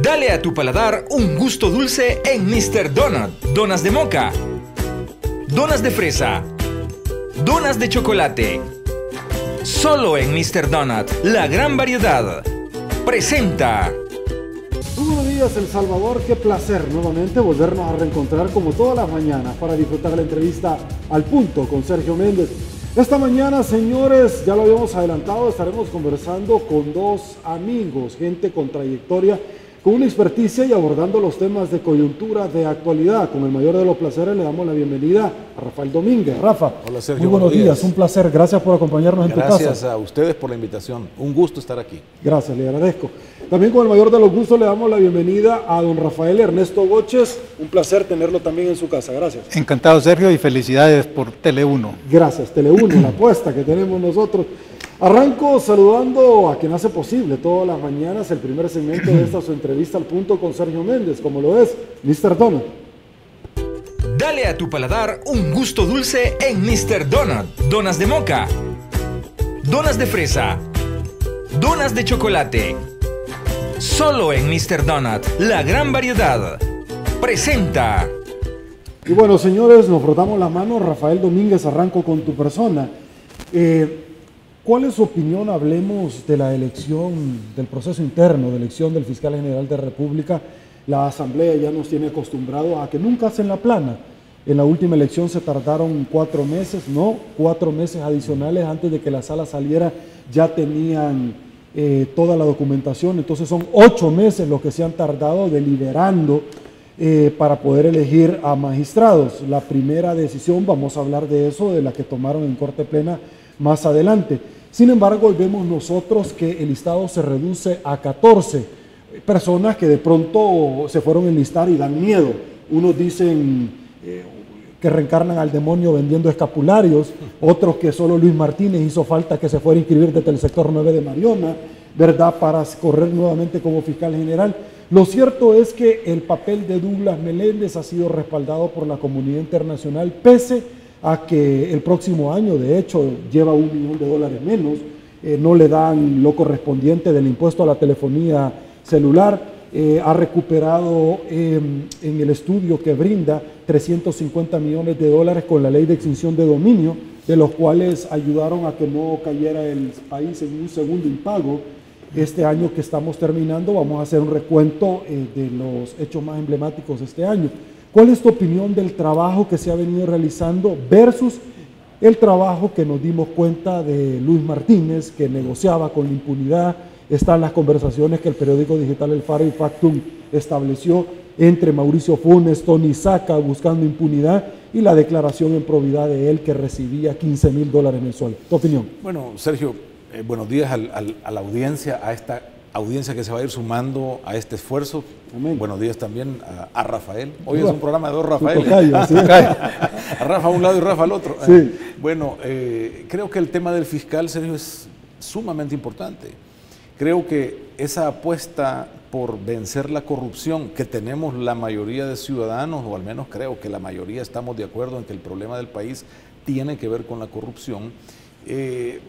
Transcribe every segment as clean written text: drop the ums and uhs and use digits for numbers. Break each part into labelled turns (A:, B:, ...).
A: Dale a tu paladar un gusto dulce en Mr. Donut. Donas de moca, donas de fresa, donas de chocolate. Solo en Mr. Donut, la gran variedad. Presenta.
B: Muy buenos días, El Salvador. Qué placer nuevamente volvernos a reencontrar como todas las mañanas para disfrutar la entrevista Al Punto con Sergio Méndez. Esta mañana, señores, ya lo habíamos adelantado, estaremos conversando con dos amigos, gente con trayectoria, con una experticia y abordando los temas de coyuntura, de actualidad. Con el mayor de los placeres le damos la bienvenida a Rafael Domínguez. Rafa,
C: hola Sergio,
B: muy buenos días, un placer, gracias por acompañarnos en tu casa.
C: Gracias a ustedes por la invitación, un gusto estar aquí.
B: Gracias, le agradezco. También con el mayor de los gustos le damos la bienvenida a don Rafael Ernesto Goches, un placer tenerlo también en su casa, gracias.
D: Encantado, Sergio, y felicidades por Tele1.
B: Gracias, Tele1, la apuesta que tenemos nosotros. Arranco saludando a quien hace posible todas las mañanas el primer segmento de esta su entrevista Al Punto con Sergio Méndez, como lo es Mr. Donut.
A: Dale a tu paladar un gusto dulce en Mr. Donut. Donas de moca, donas de fresa, donas de chocolate. Solo en Mr. Donut, la gran variedad. Presenta.
B: Y bueno, señores, nos frotamos las manos. Rafael Domínguez, arranco con tu persona. ¿Cuál es su opinión? Hablemos de la elección, del proceso interno de elección del fiscal general de la República. La Asamblea ya nos tiene acostumbrados a que nunca hacen la plana. En la última elección se tardaron 4 meses, no, 4 meses adicionales antes de que la sala saliera, ya tenían toda la documentación. Entonces son 8 meses los que se han tardado deliberando para poder elegir a magistrados. La primera decisión, vamos a hablar de eso, de la que tomaron en Corte Plena más adelante. Sin embargo, hoy vemos nosotros que el listado se reduce a 14 personas que de pronto se fueron a enlistar y dan miedo. Unos dicen que reencarnan al demonio vendiendo escapularios, otros que solo Luis Martínez hizo falta que se fuera a inscribir desde el sector 9 de Mariona, ¿verdad?, para correr nuevamente como fiscal general. Lo cierto es que el papel de Douglas Meléndez ha sido respaldado por la comunidad internacional, pese a que el próximo año, de hecho, lleva $1 millón menos, no le dan lo correspondiente del impuesto a la telefonía celular, ha recuperado en el estudio que brinda $350 millones con la ley de extinción de dominio, de los cuales ayudaron a que no cayera el país en un segundo impago. Este año que estamos terminando vamos a hacer un recuento de los hechos más emblemáticos de este año. ¿Cuál es tu opinión del trabajo que se ha venido realizando versus el trabajo que nos dimos cuenta de Luis Martínez, que negociaba con la impunidad? Están las conversaciones que el periódico digital El Faro y Factum estableció entre Mauricio Funes, Tony Saca buscando impunidad y la declaración en probidad de él que recibía $15,000 mensuales. ¿Tu opinión?
C: Bueno, Sergio, buenos días a la audiencia, a esta audiencia que se va a ir sumando a este esfuerzo. Amén. Buenos días también a Rafael. Hoy es un programa de dos Rafaeles. A Rafa a un lado y Rafa al otro. Sí. Bueno, creo que el tema del fiscal, Sergio, es sumamente importante. Creo que esa apuesta por vencer la corrupción que tenemos la mayoría de ciudadanos, o al menos creo que la mayoría estamos de acuerdo en que el problema del país tiene que ver con la corrupción,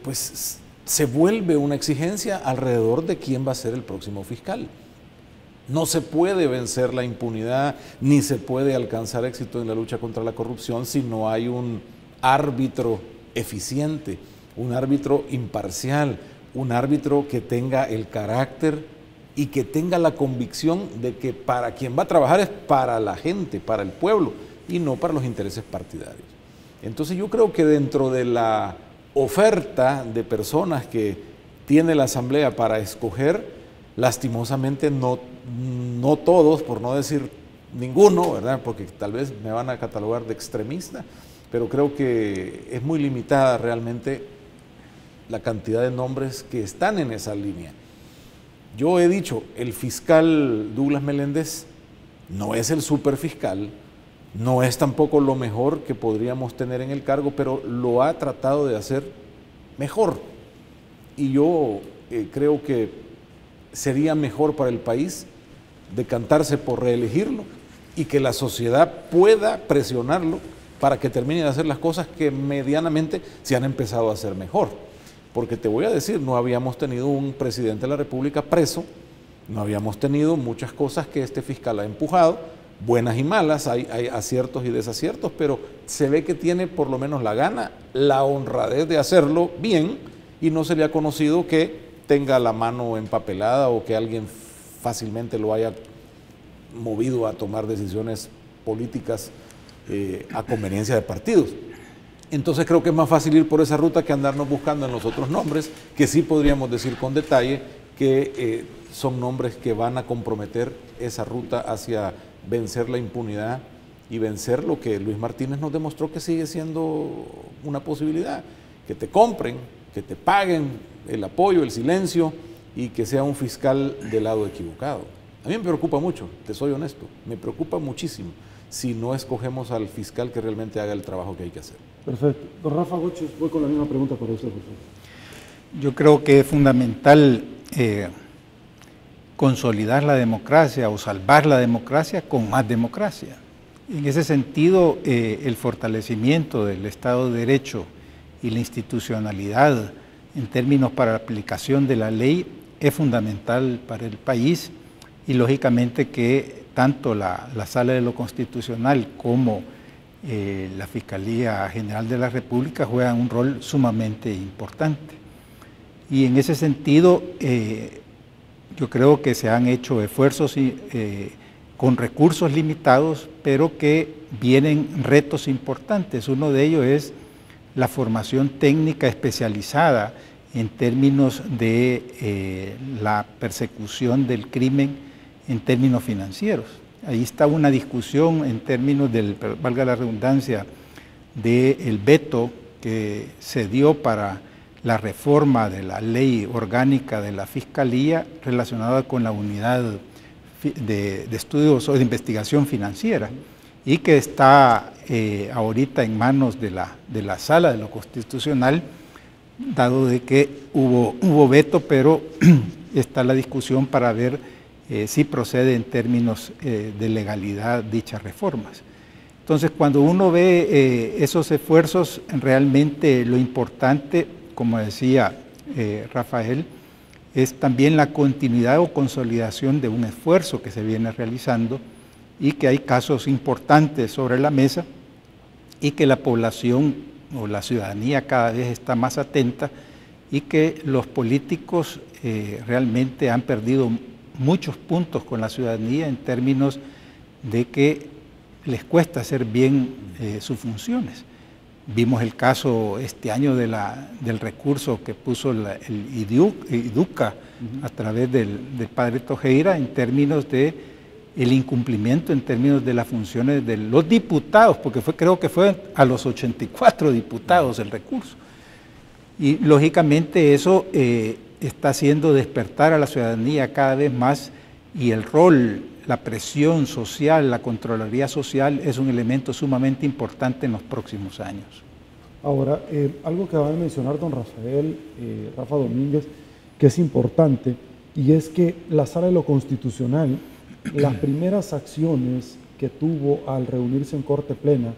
C: pues se vuelve una exigencia alrededor de quién va a ser el próximo fiscal. No se puede vencer la impunidad ni se puede alcanzar éxito en la lucha contra la corrupción si no hay un árbitro eficiente, un árbitro imparcial, un árbitro que tenga el carácter y que tenga la convicción de que para quien va a trabajar es para la gente, para el pueblo y no para los intereses partidarios. Entonces yo creo que dentro de la oferta de personas que tiene la Asamblea para escoger, lastimosamente no todos, por no decir ninguno, ¿verdad?, porque tal vez me van a catalogar de extremista, pero creo que es muy limitada realmente la cantidad de nombres que están en esa línea. Yo he dicho, el fiscal Douglas Meléndez no es el superfiscal, no es tampoco lo mejor que podríamos tener en el cargo, pero lo ha tratado de hacer mejor. Y yo creo que sería mejor para el país decantarse por reelegirlo y que la sociedad pueda presionarlo para que termine de hacer las cosas que medianamente se han empezado a hacer mejor. Porque te voy a decir, no habíamos tenido un presidente de la República preso, no habíamos tenido muchas cosas que este fiscal ha empujado, buenas y malas, hay aciertos y desaciertos, pero se ve que tiene por lo menos la gana, la honradez de hacerlo bien, y no se le ha conocido que tenga la mano empapelada o que alguien fácilmente lo haya movido a tomar decisiones políticas a conveniencia de partidos. Entonces creo que es más fácil ir por esa ruta que andarnos buscando en los otros nombres, que sí podríamos decir con detalle que son nombres que van a comprometer esa ruta hacia vencer la impunidad y vencer lo que Luis Martínez nos demostró que sigue siendo una posibilidad, que te compren, que te paguen el apoyo, el silencio y que sea un fiscal del lado equivocado. A mí me preocupa mucho, te soy honesto, me preocupa muchísimo si no escogemos al fiscal que realmente haga el trabajo que hay que hacer.
B: Perfecto. Don Rafa Goches, voy con la misma pregunta para usted, por favor.
D: Yo creo que es fundamental consolidar la democracia o salvar la democracia con más democracia. En ese sentido, el fortalecimiento del Estado de Derecho y la institucionalidad en términos para la aplicación de la ley es fundamental para el país, y lógicamente que tanto la Sala de lo Constitucional como la Fiscalía General de la República juegan un rol sumamente importante. Y en ese sentido, yo creo que se han hecho esfuerzos con recursos limitados, pero que vienen retos importantes. Uno de ellos es la formación técnica especializada en términos de la persecución del crimen en términos financieros. Ahí está una discusión en términos del, valga la redundancia, del veto que se dio para la reforma de la ley orgánica de la Fiscalía relacionada con la unidad de estudios o de investigación financiera, y que está ahorita en manos de la Sala de lo Constitucional, dado de que hubo veto, pero está la discusión para ver si procede en términos de legalidad dichas reformas. Entonces, cuando uno ve esos esfuerzos, realmente lo importante, como decía Rafael, es también la continuidad o consolidación de un esfuerzo que se viene realizando, y que hay casos importantes sobre la mesa y que la población o la ciudadanía cada vez está más atenta, y que los políticos realmente han perdido muchos puntos con la ciudadanía en términos de que les cuesta hacer bien sus funciones. Vimos el caso este año del recurso que puso el IDUCA a través del padre Tojeira en términos de el incumplimiento en términos de las funciones de los diputados, porque creo que fue a los 84 diputados el recurso. Y lógicamente eso está haciendo despertar a la ciudadanía cada vez más, y el rol, la presión social, la Contraloría Social es un elemento sumamente importante en los próximos años.
B: Ahora, algo que acaba de mencionar don Rafael, Rafa Domínguez, que es importante, y es que la Sala de lo Constitucional, las primeras acciones que tuvo al reunirse en Corte Plena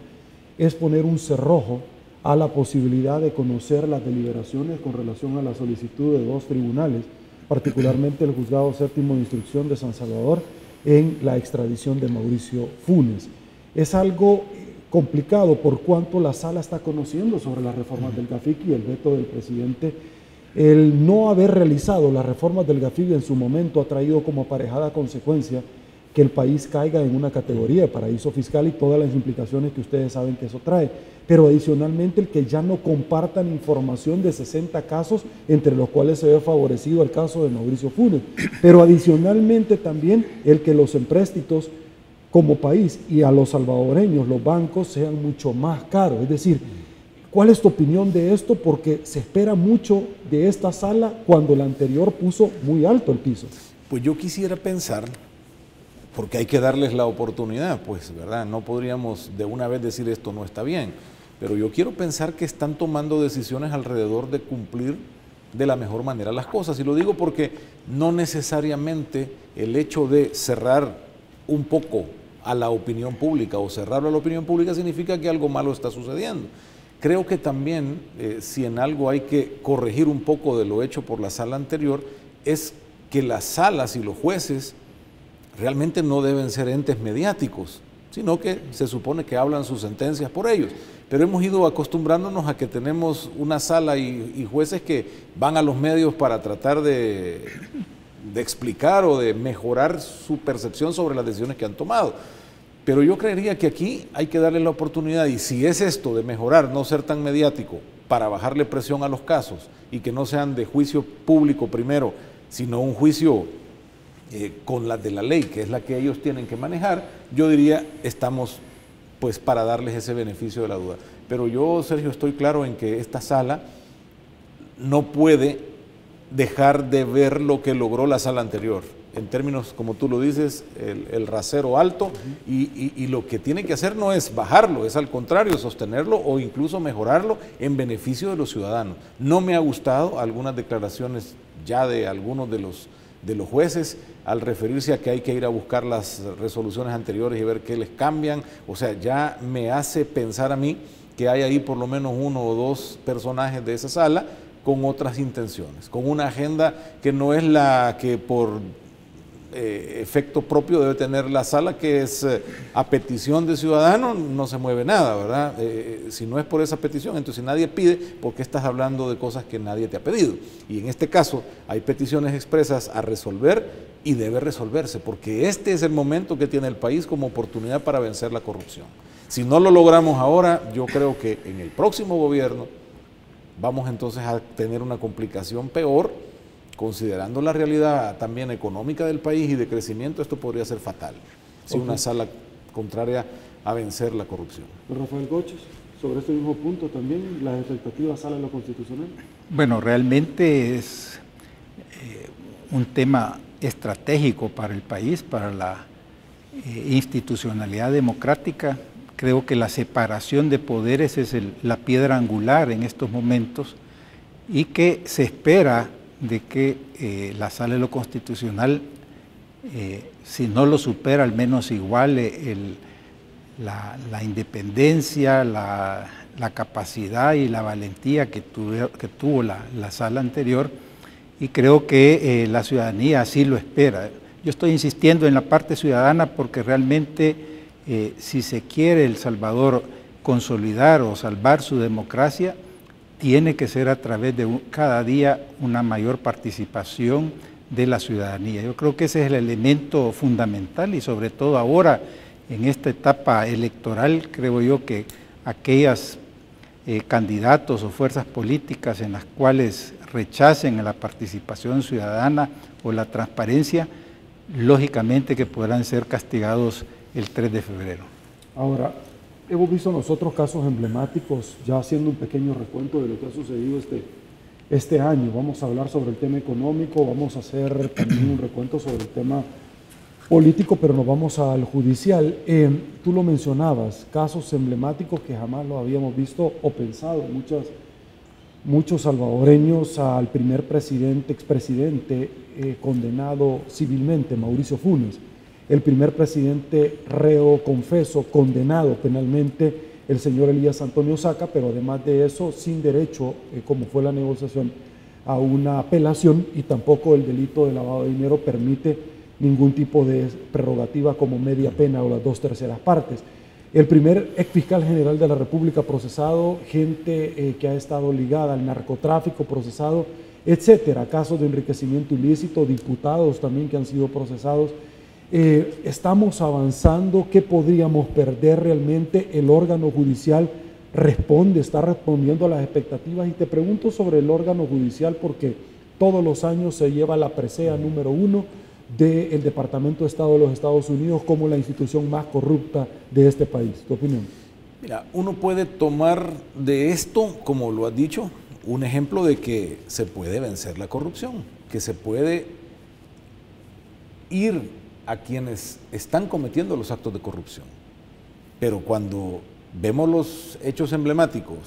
B: es poner un cerrojo a la posibilidad de conocer las deliberaciones con relación a la solicitud de dos tribunales, particularmente el Juzgado Séptimo de Instrucción de San Salvador, en la extradición de Mauricio Funes. Es algo complicado por cuanto la Sala está conociendo sobre las reformas del GAFIC y el veto del presidente. El no haber realizado las reformas del GAFIC en su momento ha traído como aparejada consecuencia que el país caiga en una categoría de paraíso fiscal y todas las implicaciones que ustedes saben que eso trae. Pero adicionalmente el que ya no compartan información de 60 casos, entre los cuales se ve favorecido el caso de Mauricio Funes. Pero adicionalmente también el que los empréstitos como país y a los salvadoreños, los bancos, sean mucho más caros. Es decir, ¿cuál es tu opinión de esto? Porque se espera mucho de esta sala cuando la anterior puso muy alto el piso.
C: Pues yo quisiera pensar, porque hay que darles la oportunidad, pues, ¿verdad? No podríamos de una vez decir esto no está bien, pero yo quiero pensar que están tomando decisiones alrededor de cumplir de la mejor manera las cosas. Y lo digo porque no necesariamente el hecho de cerrar un poco a la opinión pública o cerrarlo a la opinión pública significa que algo malo está sucediendo. Creo que también, si en algo hay que corregir un poco de lo hecho por la sala anterior, es que las salas y los jueces realmente no deben ser entes mediáticos, sino que se supone que hablan sus sentencias por ellos. Pero hemos ido acostumbrándonos a que tenemos una sala y jueces que van a los medios para tratar de explicar o de mejorar su percepción sobre las decisiones que han tomado. Pero yo creería que aquí hay que darle la oportunidad, y si es esto de mejorar, no ser tan mediático, para bajarle presión a los casos y que no sean de juicio público primero, sino un juicio con las de la ley, que es la que ellos tienen que manejar, yo diría, estamos pues para darles ese beneficio de la duda. Pero yo, Sergio, estoy claro en que esta sala no puede dejar de ver lo que logró la sala anterior, en términos, como tú lo dices, el rasero alto, y lo que tiene que hacer no es bajarlo, es al contrario, sostenerlo o incluso mejorarlo en beneficio de los ciudadanos. No me ha gustado algunas declaraciones ya de algunos de los jueces al referirse a que hay que ir a buscar las resoluciones anteriores y ver qué les cambian. O sea, ya me hace pensar a mí que hay ahí por lo menos uno o dos personajes de esa sala con otras intenciones, con una agenda que no es la que por efecto propio debe tener la sala, que es a petición de ciudadanos, no se mueve nada, ¿verdad? Si no es por esa petición, entonces si nadie pide, ¿por qué estás hablando de cosas que nadie te ha pedido? Y en este caso hay peticiones expresas a resolver y debe resolverse, porque este es el momento que tiene el país como oportunidad para vencer la corrupción. Si no lo logramos ahora, yo creo que en el próximo gobierno vamos entonces a tener una complicación peor. Considerando la realidad también económica del país y de crecimiento, esto podría ser fatal, si una sala contraria a vencer la corrupción.
B: Rafael Goches, sobre este mismo punto también, las expectativas salen de lo constitucional.
D: Bueno, realmente es un tema estratégico para el país, para la institucionalidad democrática. Creo que la separación de poderes es la piedra angular en estos momentos, y que se espera de que la sala de lo constitucional, si no lo supera, al menos iguale la independencia, la capacidad y la valentía que tuvo la sala anterior, y creo que la ciudadanía así lo espera. Yo estoy insistiendo en la parte ciudadana porque realmente si se quiere El Salvador consolidar o salvar su democracia, tiene que ser a través de cada día una mayor participación de la ciudadanía. Yo creo que ese es el elemento fundamental, y sobre todo ahora en esta etapa electoral, creo yo que aquellos candidatos o fuerzas políticas en las cuales rechacen la participación ciudadana o la transparencia, lógicamente que podrán ser castigados el 3 de febrero.
B: Ahora, hemos visto nosotros casos emblemáticos, ya haciendo un pequeño recuento de lo que ha sucedido este año. Vamos a hablar sobre el tema económico, vamos a hacer también un recuento sobre el tema político, pero nos vamos al judicial. Tú lo mencionabas, casos emblemáticos que jamás lo habíamos visto o pensado. Muchos salvadoreños al primer expresidente condenado civilmente, Mauricio Funes. El primer presidente reo confeso, condenado penalmente, el señor Elías Antonio Saca, pero además de eso, sin derecho, como fue la negociación, a una apelación, y tampoco el delito de lavado de dinero permite ningún tipo de prerrogativa como media pena o las 2/3 partes. El primer ex fiscal general de la República procesado, gente que ha estado ligada al narcotráfico procesado, etcétera, casos de enriquecimiento ilícito, diputados también que han sido procesados. Estamos avanzando. ¿Qué podríamos perder realmente? El órgano judicial está respondiendo a las expectativas, y te pregunto sobre el órgano judicial porque todos los años se lleva la presea número 1 del Departamento de Estado de los Estados Unidos como la institución más corrupta de este país. ¿Tu opinión?
C: Mira, uno puede tomar de esto, como lo has dicho, un ejemplo de que se puede vencer la corrupción, que se puede ir a quienes están cometiendo los actos de corrupción. Pero cuando vemos los hechos emblemáticos,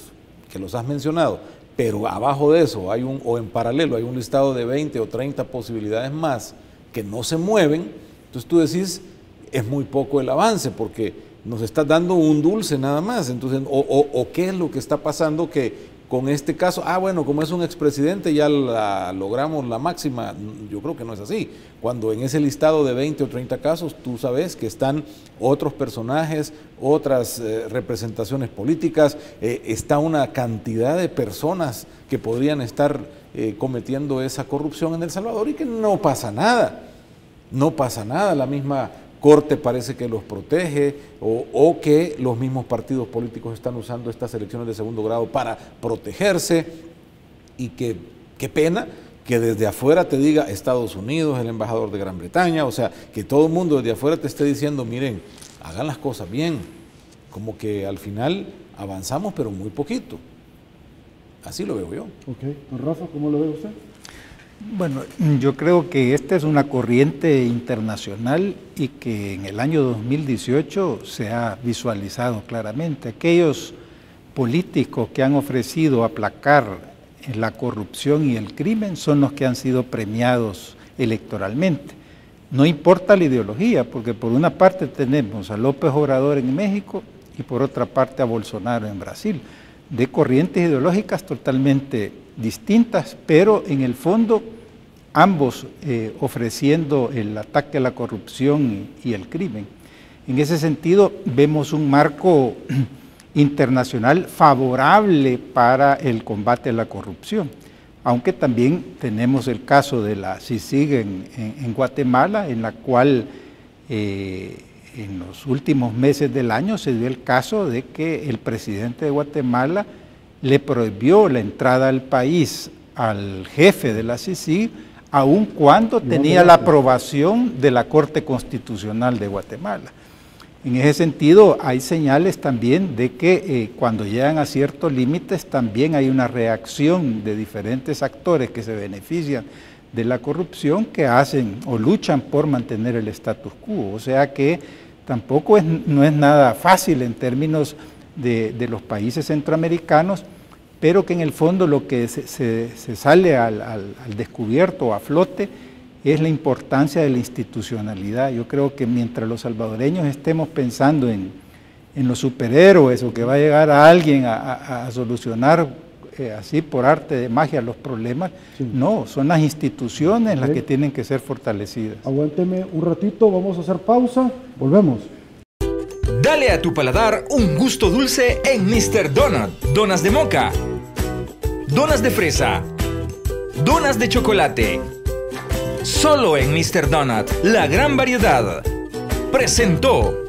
C: que los has mencionado, pero abajo de eso o en paralelo hay un listado de 20 o 30 posibilidades más que no se mueven, entonces tú decís, es muy poco el avance, porque nos está dando un dulce nada más. Entonces, o qué es lo que está pasando que con este caso, bueno, como es un expresidente ya logramos la máxima. Yo creo que no es así. Cuando en ese listado de 20 o 30 casos, tú sabes que están otros personajes, otras representaciones políticas, está una cantidad de personas que podrían estar cometiendo esa corrupción en El Salvador y que no pasa nada. No pasa nada, la misma Corte parece que los protege o que los mismos partidos políticos están usando estas elecciones de segundo grado para protegerse, y que qué pena que desde afuera te diga Estados Unidos, el embajador de Gran Bretaña, o sea, que todo el mundo desde afuera te esté diciendo, miren, hagan las cosas bien, como que al final avanzamos pero muy poquito. Así lo veo yo.
B: Ok, don Rafa, ¿cómo lo ve usted?
D: Bueno, yo creo que esta es una corriente internacional y que en el año 2018 se ha visualizado claramente. Aquellos políticos que han ofrecido aplacar la corrupción y el crimen son los que han sido premiados electoralmente. No importa la ideología, porque por una parte tenemos a López Obrador en México y por otra parte a Bolsonaro en Brasil, de corrientes ideológicas totalmente distintas, pero en el fondo ambos ofreciendo el ataque a la corrupción y el crimen. En ese sentido vemos un marco internacional favorable para el combate a la corrupción, aunque también tenemos el caso de la CICIG en Guatemala, en la cual en los últimos meses del año se dio el caso de que el presidente de Guatemala le prohibió la entrada al país al jefe de la CICIG, aun cuando tenía la aprobación de la Corte Constitucional de Guatemala. En ese sentido, hay señales también de que cuando llegan a ciertos límites, también hay una reacción de diferentes actores que se benefician de la corrupción, que hacen o luchan por mantener el status quo. O sea que tampoco no es nada fácil en términos de los países centroamericanos, pero que en el fondo lo que se sale al descubierto o a flote es la importancia de la institucionalidad. Yo creo que mientras los salvadoreños estemos pensando en los superhéroes o que va a llegar a alguien a solucionar así por arte de magia los problemas, sí. No, son las instituciones las que tienen que ser fortalecidas.
B: Aguánteme un ratito, vamos a hacer pausa, volvemos.
A: Dale a tu paladar un gusto dulce en Mr. Donut. Donas de moca, donas de fresa, donas de chocolate. Solo en Mr. Donut, la gran variedad. Presentó.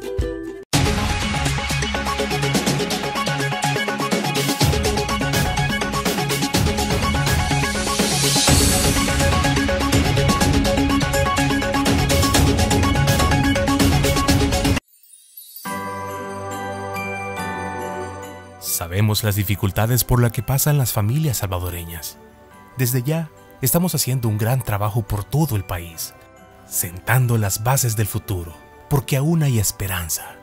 E: Sabemos las dificultades por las que pasan las familias salvadoreñas. Desde ya, estamos haciendo un gran trabajo por todo el país, sentando las bases del futuro, porque aún hay esperanza.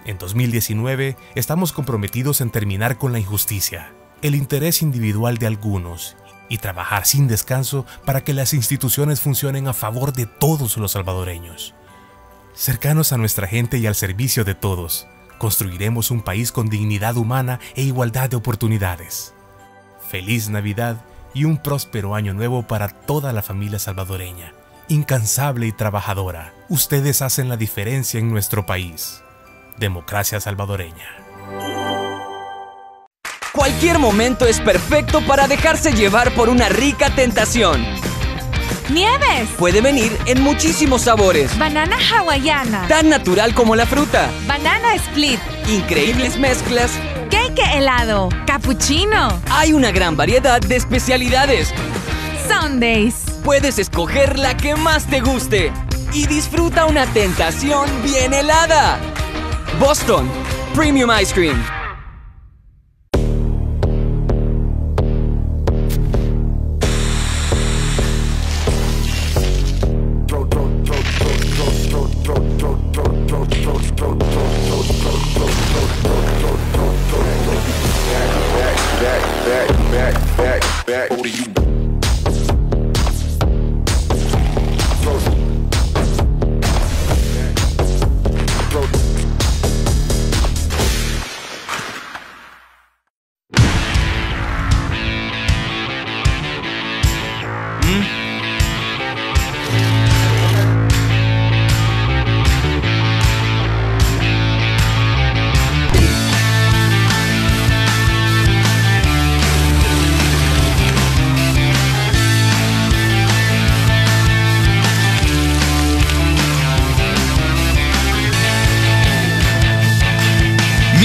E: En 2019, estamos comprometidos en terminar con la injusticia, el interés individual de algunos y trabajar sin descanso para que las instituciones funcionen a favor de todos los salvadoreños. Cercanos a nuestra gente y al servicio de todos, construiremos un país con dignidad humana e igualdad de oportunidades. Feliz Navidad y un próspero año nuevo para toda la familia salvadoreña. Incansable y trabajadora, ustedes hacen la diferencia en nuestro país. Democracia salvadoreña.
F: Cualquier momento es perfecto para dejarse llevar por una rica tentación.
G: ¡Nieves!
F: Puede venir en muchísimos sabores.
G: Banana hawaiana.
F: Tan natural como la fruta.
G: Banana split.
F: Increíbles mezclas.
G: Cake helado. Cappuccino.
F: Hay una gran variedad de especialidades.
G: Sundays.
F: Puedes escoger la que más te guste. Y disfruta una tentación bien helada. Boston Premium Ice Cream.
H: Back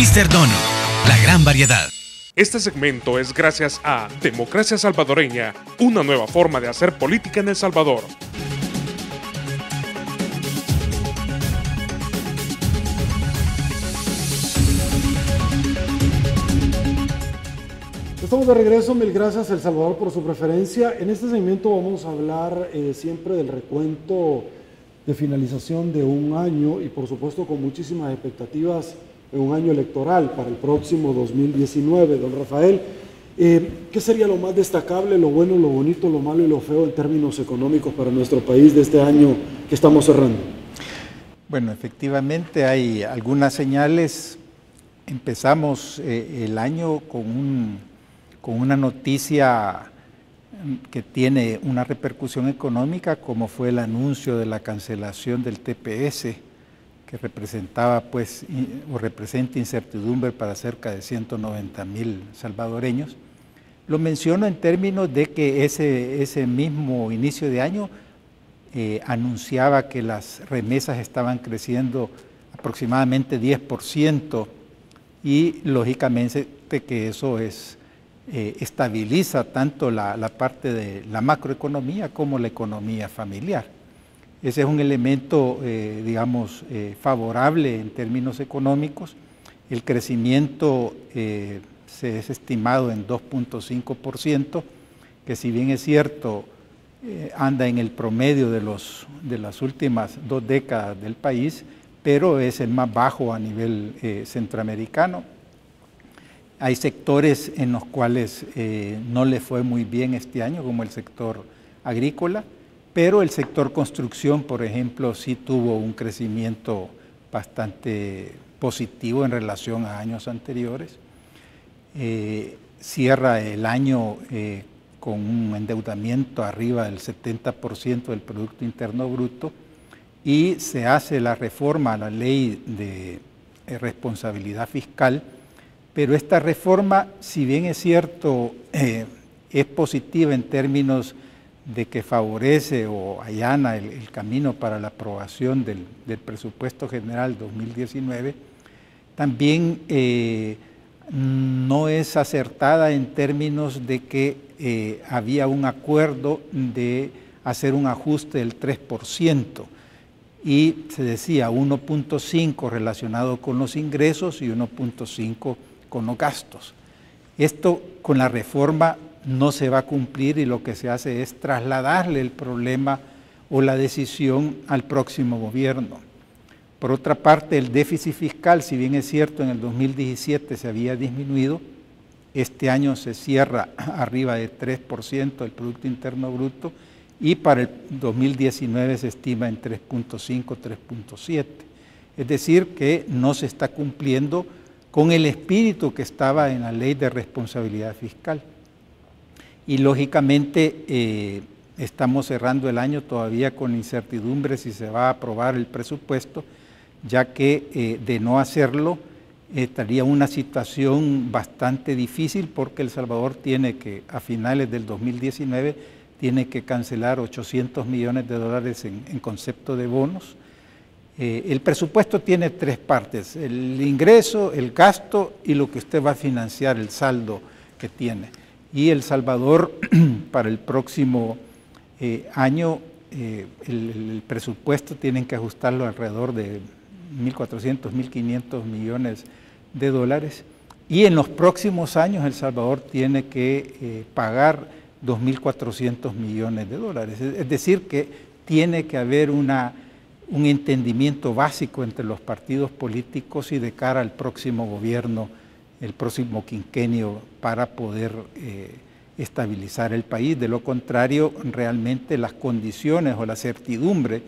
H: Mr. Donut, la gran variedad.
I: Este segmento es gracias a Democracia Salvadoreña, una nueva forma de hacer política en El Salvador.
B: Estamos de regreso, mil gracias El Salvador por su preferencia. En este segmento vamos a hablar siempre del recuento de finalización de un año y por supuesto con muchísimas expectativas en un año electoral para el próximo 2019. Don Rafael, ¿qué sería lo más destacable, lo bueno, lo bonito, lo malo y lo feo en términos económicos para nuestro país de este año que estamos cerrando?
D: Bueno, efectivamente hay algunas señales. Empezamos el año con una noticia que tiene una repercusión económica, como fue el anuncio de la cancelación del TPS, que representaba o representa incertidumbre para cerca de 190,000 salvadoreños. Lo menciono en términos de que ese mismo inicio de año anunciaba que las remesas estaban creciendo aproximadamente 10% y lógicamente que eso estabiliza tanto la parte de la macroeconomía como la economía familiar. Ese es un elemento, favorable en términos económicos. El crecimiento se es estimado en 2.5%, que si bien es cierto, anda en el promedio de las últimas 2 décadas del país, pero es el más bajo a nivel centroamericano. Hay sectores en los cuales no le fue muy bien este año, como el sector agrícola, pero el sector construcción, por ejemplo, sí tuvo un crecimiento bastante positivo en relación a años anteriores. Cierra el año con un endeudamiento arriba del 70% del Producto Interno Bruto y se hace la reforma a la ley de responsabilidad fiscal, pero esta reforma, si bien es cierto, es positiva en términos de que favorece o allana el camino para la aprobación del presupuesto general 2019, también no es acertada en términos de que había un acuerdo de hacer un ajuste del 3% y se decía 1.5 relacionado con los ingresos y 1.5 con los gastos. Esto con la reforma no se va a cumplir y lo que se hace es trasladarle el problema o la decisión al próximo gobierno. Por otra parte, el déficit fiscal, si bien es cierto en el 2017 se había disminuido, este año se cierra arriba de 3% del Producto Interno Bruto y para el 2019 se estima en 3.5, 3.7. Es decir, que no se está cumpliendo con el espíritu que estaba en la Ley de Responsabilidad Fiscal. Y lógicamente estamos cerrando el año todavía con incertidumbre si se va a aprobar el presupuesto, ya que de no hacerlo estaría una situación bastante difícil porque El Salvador tiene que, a finales del 2019, tiene que cancelar $800 millones en concepto de bonos. El presupuesto tiene 3 partes, el ingreso, el gasto y lo que usted va a financiar, el saldo que tiene. Y El Salvador para el próximo año, el presupuesto tienen que ajustarlo alrededor de 1.400, 1.500 millones de dólares. Y en los próximos años El Salvador tiene que pagar 2.400 millones de dólares. Es decir, que tiene que haber un entendimiento básico entre los partidos políticos y de cara al próximo gobierno, el próximo quinquenio, para poder estabilizar el país. De lo contrario, realmente las condiciones o la certidumbre,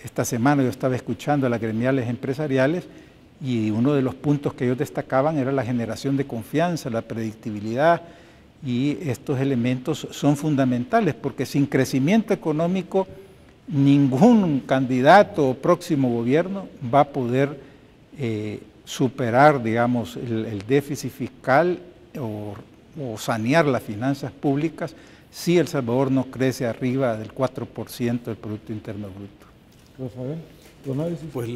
D: esta semana yo estaba escuchando a las gremiales empresariales y uno de los puntos que ellos destacaban era la generación de confianza, la predictibilidad, y estos elementos son fundamentales porque sin crecimiento económico ningún candidato o próximo gobierno va a poder superar, digamos, el déficit fiscal o sanear las finanzas públicas si El Salvador no crece arriba del 4% del Producto Interno Bruto.
B: Rafael, ¿tu análisis?
C: Pues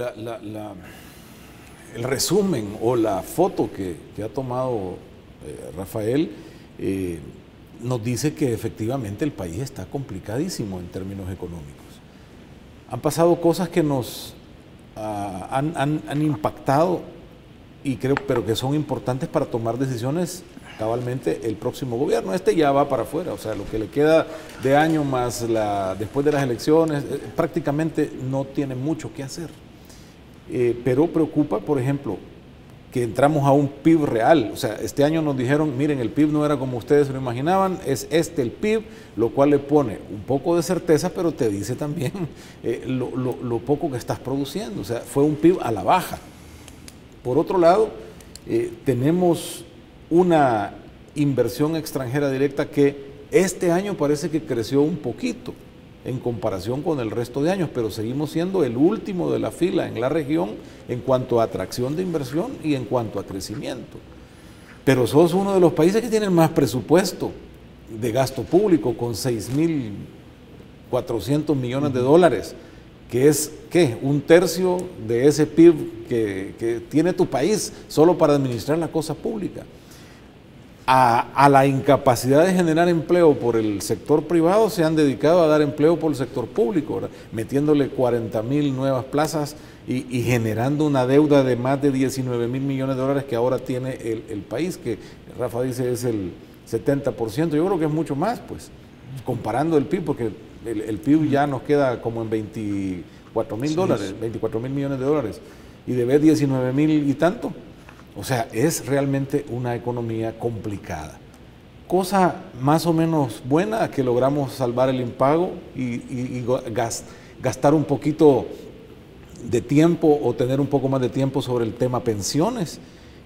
C: el resumen o la foto que ha tomado Rafael nos dice que efectivamente el país está complicadísimo en términos económicos. Han pasado cosas que nos han impactado pero que son importantes para tomar decisiones cabalmente el próximo gobierno. Este ya va para afuera, o sea, lo que le queda de año más después de las elecciones, prácticamente no tiene mucho que hacer. Pero preocupa, por ejemplo, que entramos a un PIB real. O sea, este año nos dijeron, miren, el PIB no era como ustedes lo imaginaban, es el PIB, lo cual le pone un poco de certeza, pero te dice también lo poco que estás produciendo. O sea, fue un PIB a la baja. Por otro lado, tenemos una inversión extranjera directa que este año parece que creció un poquito en comparación con el resto de años, pero seguimos siendo el último de la fila en la región en cuanto a atracción de inversión y en cuanto a crecimiento. Pero sos uno de los países que tienen más presupuesto de gasto público, con 6.400 millones de dólares, que es, ¿qué?, un tercio de ese PIB que tiene tu país solo para administrar la cosa pública. A la incapacidad de generar empleo por el sector privado se han dedicado a dar empleo por el sector público, ¿verdad?, metiéndole 40.000 nuevas plazas y generando una deuda de más de 19.000 millones de dólares que ahora tiene el país, que Rafa dice es el 70%, yo creo que es mucho más, pues, comparando el PIB, porque el PIB ya nos queda como en 24.000 dólares, 24.000 millones de dólares, y debe 19.000 y tanto. O sea, es realmente una economía complicada. Cosa más o menos buena, que logramos salvar el impago y gastar un poquito de tiempo o tener un poco más de tiempo sobre el tema pensiones,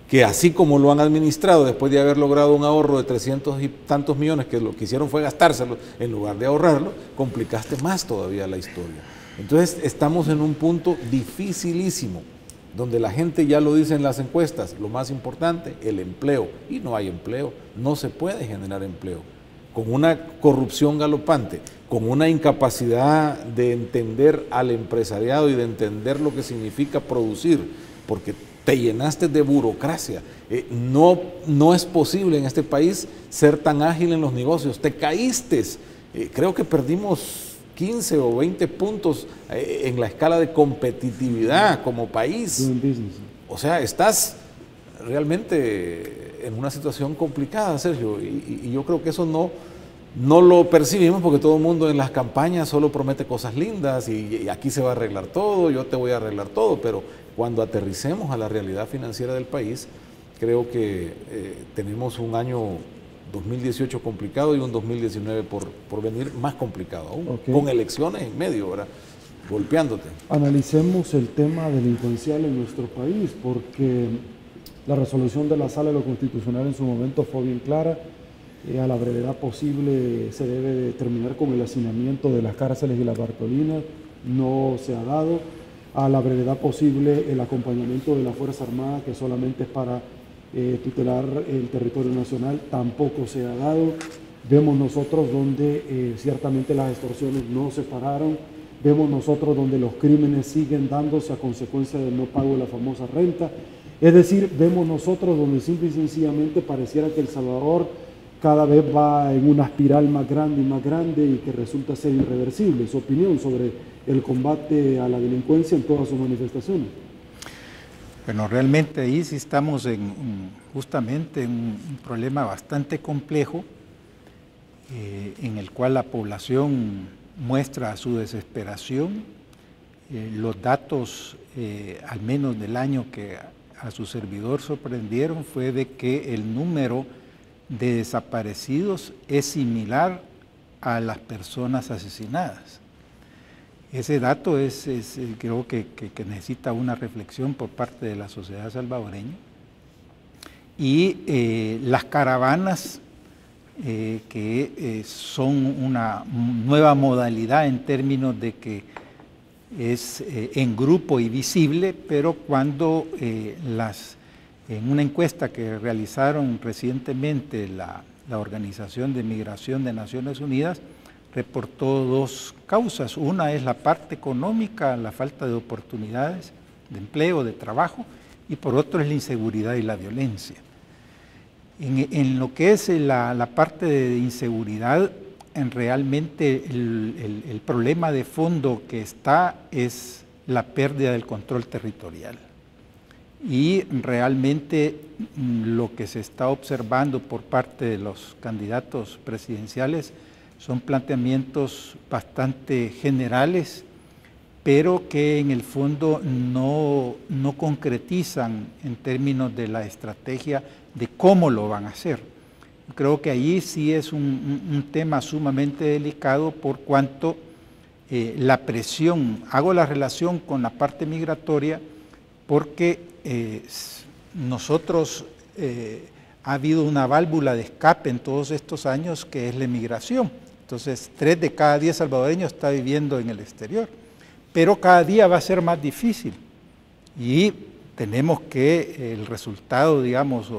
C: que así como lo han administrado después de haber logrado un ahorro de 300 y tantos millones, que lo que hicieron fue gastárselo en lugar de ahorrarlo, complicaste más todavía la historia. Entonces estamos en un punto dificilísimo, donde la gente ya lo dice en las encuestas, lo más importante, el empleo, y no hay empleo, no se puede generar empleo, con una corrupción galopante, con una incapacidad de entender al empresariado y de entender lo que significa producir, porque te llenaste de burocracia. No es posible en este país ser tan ágil en los negocios, te caíste, creo que perdimos 15 o 20 puntos en la escala de competitividad como país. O sea, estás realmente en una situación complicada, Sergio, y yo creo que eso no lo percibimos porque todo el mundo en las campañas solo promete cosas lindas y aquí se va a arreglar todo, yo te voy a arreglar todo, pero cuando aterricemos a la realidad financiera del país, creo que tenemos un año 2018 complicado y un 2019 por venir más complicado aún, con elecciones en medio, ¿verdad?, golpeándote.
B: Analicemos el tema delincuencial en nuestro país, porque la resolución de la Sala de lo Constitucional en su momento fue bien clara. A la brevedad posible se debe de terminar con el hacinamiento de las cárceles y las Bartolinas, no se ha dado. A la brevedad posible el acompañamiento de la Fuerza Armada, que solamente es para tutelar el territorio nacional, tampoco se ha dado. Vemos nosotros donde ciertamente las extorsiones no se pararon, vemos nosotros donde los crímenes siguen dándose a consecuencia del no pago de la famosa renta. Es decir, vemos nosotros donde simple y sencillamente pareciera que El Salvador cada vez va en una espiral más grande y que resulta ser irreversible. Su opinión sobre el combate a la delincuencia en todas sus manifestaciones.
D: Bueno, realmente ahí sí estamos justamente en un problema bastante complejo, en el cual la población muestra su desesperación. Los datos, al menos del año que a su servidor sorprendieron, fue de que el número de desaparecidos es similar a las personas asesinadas. Ese dato creo que necesita una reflexión por parte de la sociedad salvadoreña. Y las caravanas, que son una nueva modalidad en términos de que es en grupo y visible, pero cuando en una encuesta que realizaron recientemente la Organización de Migración de Naciones Unidas, reportó dos causas. Una es la parte económica, la falta de oportunidades de empleo, de trabajo, y por otro es la inseguridad y la violencia. En lo que es la parte de inseguridad, realmente el problema de fondo que está es la pérdida del control territorial. Y realmente lo que se está observando por parte de los candidatos presidenciales son planteamientos bastante generales, pero que en el fondo no concretizan en términos de la estrategia de cómo lo van a hacer. Creo que allí sí es un tema sumamente delicado por cuanto la presión, hago la relación con la parte migratoria porque nosotros ha habido una válvula de escape en todos estos años que es la emigración. Entonces 3 de cada 10 salvadoreños está viviendo en el exterior, pero cada día va a ser más difícil y tenemos que el resultado, digamos,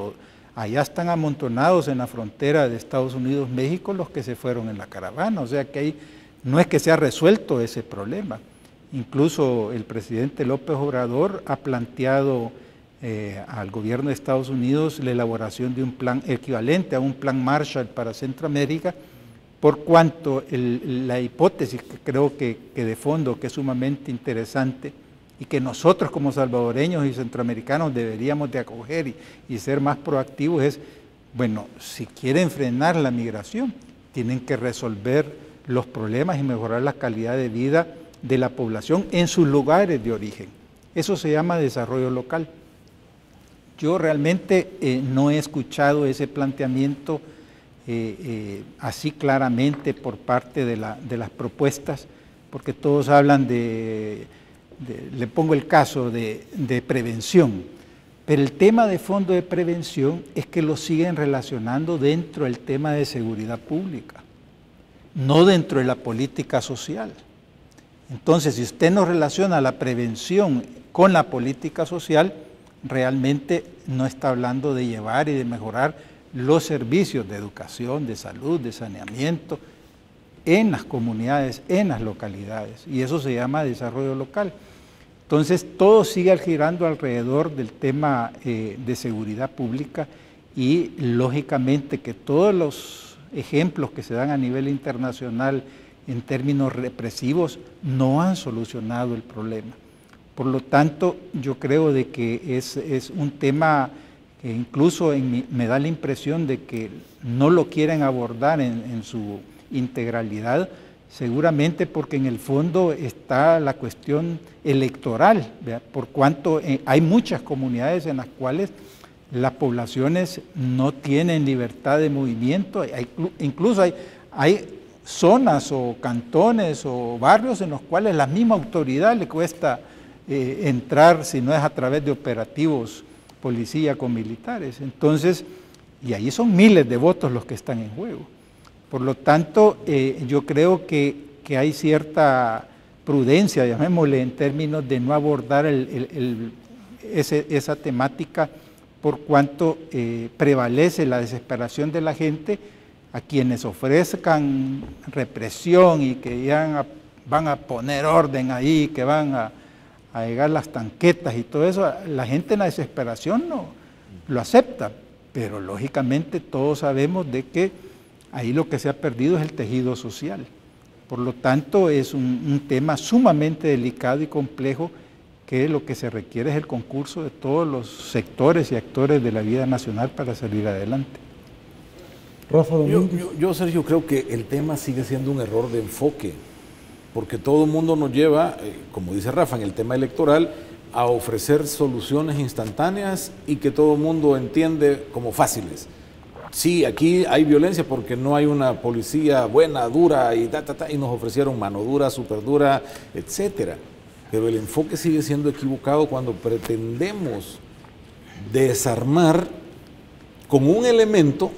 D: allá están amontonados en la frontera de Estados Unidos-México los que se fueron en la caravana, o sea que ahí no es que se ha resuelto ese problema. Incluso el presidente López Obrador ha planteado al gobierno de Estados Unidos la elaboración de un plan equivalente a un plan Marshall para Centroamérica, por cuanto la hipótesis que creo que de fondo, que es sumamente interesante y que nosotros como salvadoreños y centroamericanos deberíamos de acoger y ser más proactivos es, bueno, si quieren frenar la migración, tienen que resolver los problemas y mejorar la calidad de vida de la población en sus lugares de origen. Eso se llama desarrollo local. Yo realmente no he escuchado ese planteamiento así claramente por parte de las propuestas, porque todos hablan le pongo el caso de prevención, pero el tema de fondo de prevención es que lo siguen relacionando dentro del tema de seguridad pública, no dentro de la política social. Entonces, si usted no relaciona la prevención con la política social, realmente no está hablando de llevar y de mejorar los servicios de educación, de salud, de saneamiento en las comunidades, en las localidades, y eso se llama desarrollo local. Entonces, todo sigue girando alrededor del tema de seguridad pública y, lógicamente, que todos los ejemplos que se dan a nivel internacional en términos represivos no han solucionado el problema. Por lo tanto, yo creo de que es un tema que incluso me da la impresión de que no lo quieren abordar en su integralidad, seguramente porque en el fondo está la cuestión electoral, ¿verdad? Por cuanto hay muchas comunidades en las cuales las poblaciones no tienen libertad de movimiento, incluso hay zonas o cantones o barrios en los cuales la misma autoridad le cuesta entrar si no es a través de operativos policíacos militares. Entonces, y ahí son miles de votos los que están en juego. Por lo tanto, yo creo que hay cierta prudencia, llamémosle, en términos de no abordar esa temática por cuanto prevalece la desesperación de la gente a quienes ofrezcan represión y que ya van a poner orden ahí, que van a llegar las tanquetas y todo eso. La gente en la desesperación no lo acepta, pero lógicamente todos sabemos de que ahí lo que se ha perdido es el tejido social. Por lo tanto, es un tema sumamente delicado y complejo que lo que se requiere es el concurso de todos los sectores y actores de la vida nacional para salir adelante.
B: Rafa Domínguez.
C: Yo, Sergio, creo que el tema sigue siendo un error de enfoque, porque todo el mundo nos lleva, como dice Rafa, en el tema electoral, a ofrecer soluciones instantáneas y que todo el mundo entiende como fáciles. Sí, aquí hay violencia porque no hay una policía buena, dura, y nos ofrecieron mano dura, súper dura, etcétera. Pero el enfoque sigue siendo equivocado cuando pretendemos desarmar con un elemento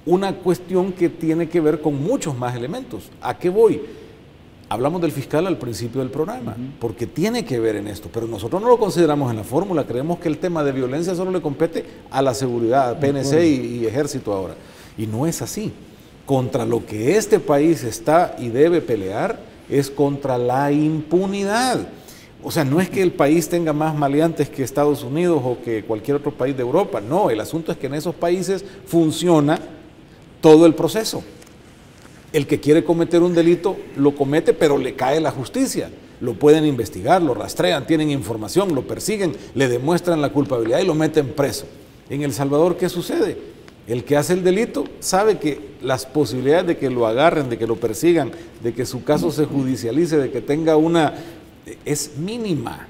C: una cuestión que tiene que ver con muchos más elementos. ¿A qué voy? Hablamos del fiscal al principio del programa, porque tiene que ver en esto, pero nosotros no lo consideramos en la fórmula, creemos que el tema de violencia solo le compete a la seguridad, a PNC y Ejército ahora, y no es así. Contra lo que este país está y debe pelear es contra la impunidad. O sea, no es que el país tenga más maleantes que Estados Unidos o que cualquier otro país de Europa, no, el asunto es que en esos países funciona todo el proceso. El que quiere cometer un delito lo comete, pero le cae la justicia. Lo pueden investigar, lo rastrean, tienen información, lo persiguen, le demuestran la culpabilidad y lo meten preso. En El Salvador, ¿qué sucede? El que hace el delito sabe que las posibilidades de que lo agarren, de que lo persigan, de que su caso se judicialice, de que tenga es mínima.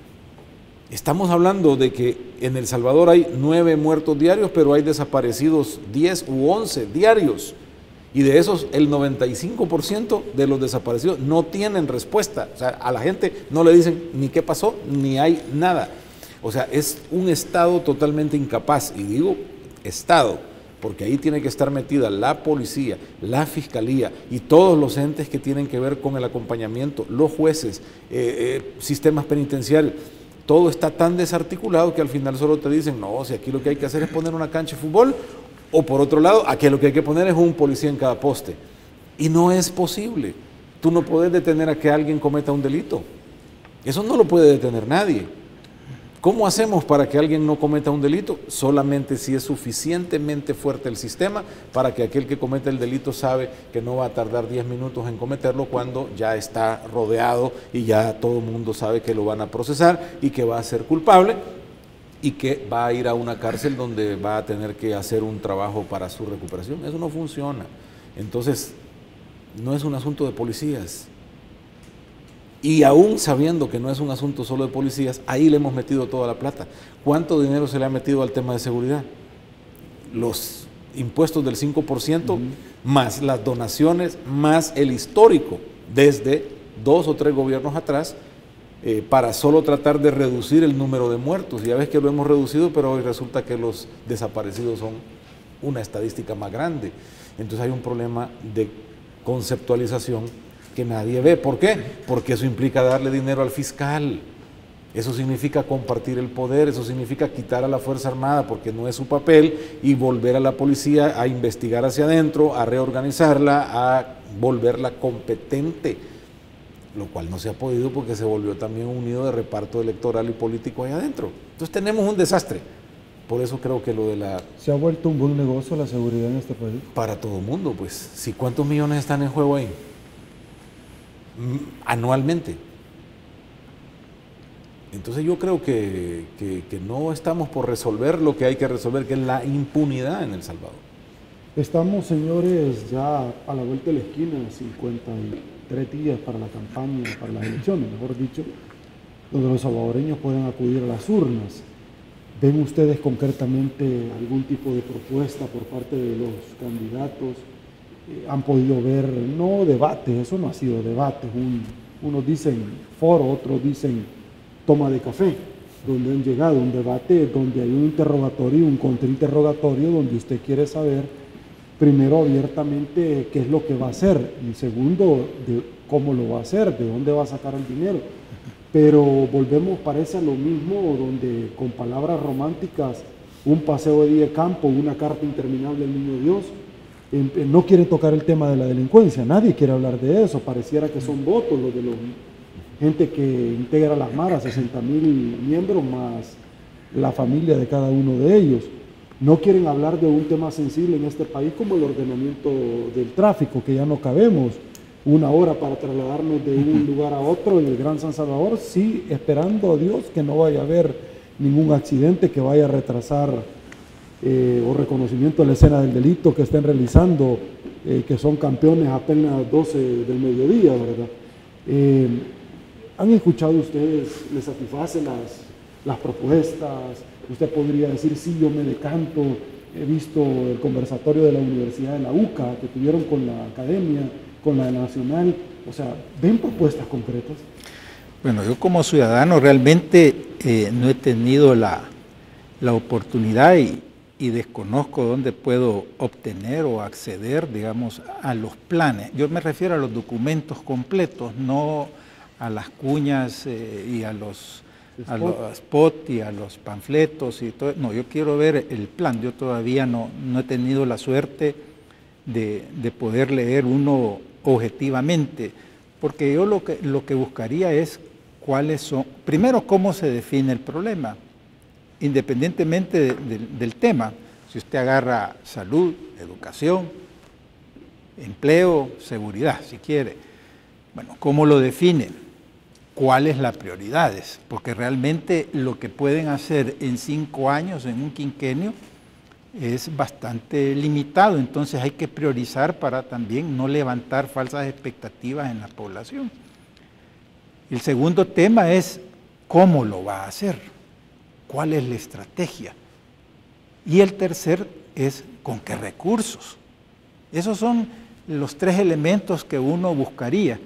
C: Estamos hablando de que en El Salvador hay 9 muertos diarios, pero hay desaparecidos 10 u 11 diarios. Y de esos, el 95% de los desaparecidos no tienen respuesta. O sea, a la gente no le dicen ni qué pasó, ni hay nada. O sea, es un Estado totalmente incapaz. Y digo Estado, porque ahí tiene que estar metida la policía, la fiscalía y todos los entes que tienen que ver con el acompañamiento, los jueces, sistemas penitenciarios. Todo está tan desarticulado que al final solo te dicen, no, si aquí lo que hay que hacer es poner una cancha de fútbol, o por otro lado, aquí lo que hay que poner es un policía en cada poste. Y no es posible. Tú no puedes detener a que alguien cometa un delito. Eso no lo puede detener nadie. ¿Cómo hacemos para que alguien no cometa un delito? Solamente si es suficientemente fuerte el sistema para que aquel que cometa el delito sabe que no va a tardar 10 minutos en cometerlo cuando ya está rodeado y ya todo el mundo sabe que lo van a procesar y que va a ser culpable y que va a ir a una cárcel donde va a tener que hacer un trabajo para su recuperación. Eso no funciona. Entonces, no es un asunto de policías. Y aún sabiendo que no es un asunto solo de policías, ahí le hemos metido toda la plata. ¿Cuánto dinero se le ha metido al tema de seguridad? Los impuestos del 5%, más las donaciones, más el histórico, desde 2 o 3 gobiernos atrás, para solo tratar de reducir el número de muertos. Ya ves que lo hemos reducido, pero hoy resulta que los desaparecidos son una estadística más grande. Entonces hay un problema de conceptualización que nadie ve. ¿Por qué? Porque eso implica darle dinero al fiscal. Eso significa compartir el poder, eso significa quitar a la Fuerza Armada porque no es su papel y volver a la policía a investigar hacia adentro, a reorganizarla, a volverla competente. Lo cual no se ha podido porque se volvió también un nido de reparto electoral y político ahí adentro. Entonces tenemos un desastre. Por eso creo que lo de la...
B: ¿Se ha vuelto un buen negocio la seguridad en este país?
C: Para todo el mundo, pues. ¿Sí, cuántos millones están en juego ahí? Anualmente. Entonces yo creo que no estamos por resolver lo que hay que resolver, que es la impunidad en El Salvador.
B: Estamos, señores, ya a la vuelta de la esquina, 53 días para la campaña, para las elecciones, mejor dicho, donde los salvadoreños pueden acudir a las urnas. ¿Ven ustedes concretamente algún tipo de propuesta por parte de los candidatos? ¿Han podido ver, no debates, eso no ha sido debates, unos dicen foro, otros dicen toma de café, donde han llegado un debate, donde hay un interrogatorio y un contrainterrogatorio, donde usted quiere saber primero abiertamente qué es lo que va a hacer y segundo de cómo lo va a hacer, de dónde va a sacar el dinero. Pero volvemos, parece a lo mismo, donde con palabras románticas, un paseo de día de campo, una carta interminable al Niño Dios, no quieren tocar el tema de la delincuencia, nadie quiere hablar de eso, pareciera que son votos los de los gente que integra las maras, 60,000 miembros más la familia de cada uno de ellos. No quieren hablar de un tema sensible en este país como el ordenamiento del tráfico, que ya no cabemos 1 hora para trasladarnos de un lugar a otro en el Gran San Salvador, sí, esperando a Dios que no vaya a haber ningún accidente que vaya a retrasar o reconocimiento de la escena del delito que estén realizando, que son campeones apenas 12 del mediodía, ¿verdad? ¿Han escuchado ustedes, les satisfacen las propuestas? Usted podría decir, sí, yo me decanto he visto el conversatorio de la Universidad de la UCA que tuvieron con la academia, con la nacional, o sea, ¿ven propuestas concretas?
D: Bueno, yo como ciudadano realmente no he tenido la oportunidad y desconozco dónde puedo obtener o acceder, digamos, a los planes. Yo me refiero a los documentos completos, no a las cuñas y a los spots y a los panfletos y todo. No, yo quiero ver el plan. Yo todavía no he tenido la suerte de poder leer uno objetivamente, porque yo lo que buscaría es cuáles son, primero, cómo se define el problema, independientemente del tema. Si usted agarra salud, educación, empleo, seguridad, si quiere, bueno, ¿cómo lo definen? ¿Cuáles las prioridades? Porque realmente lo que pueden hacer en 5 años, en un quinquenio, es bastante limitado. Entonces hay que priorizar para también no levantar falsas expectativas en la población. El segundo tema es cómo lo va a hacer, cuál es la estrategia. Y el tercer es con qué recursos. Esos son los 3 elementos que uno buscaría.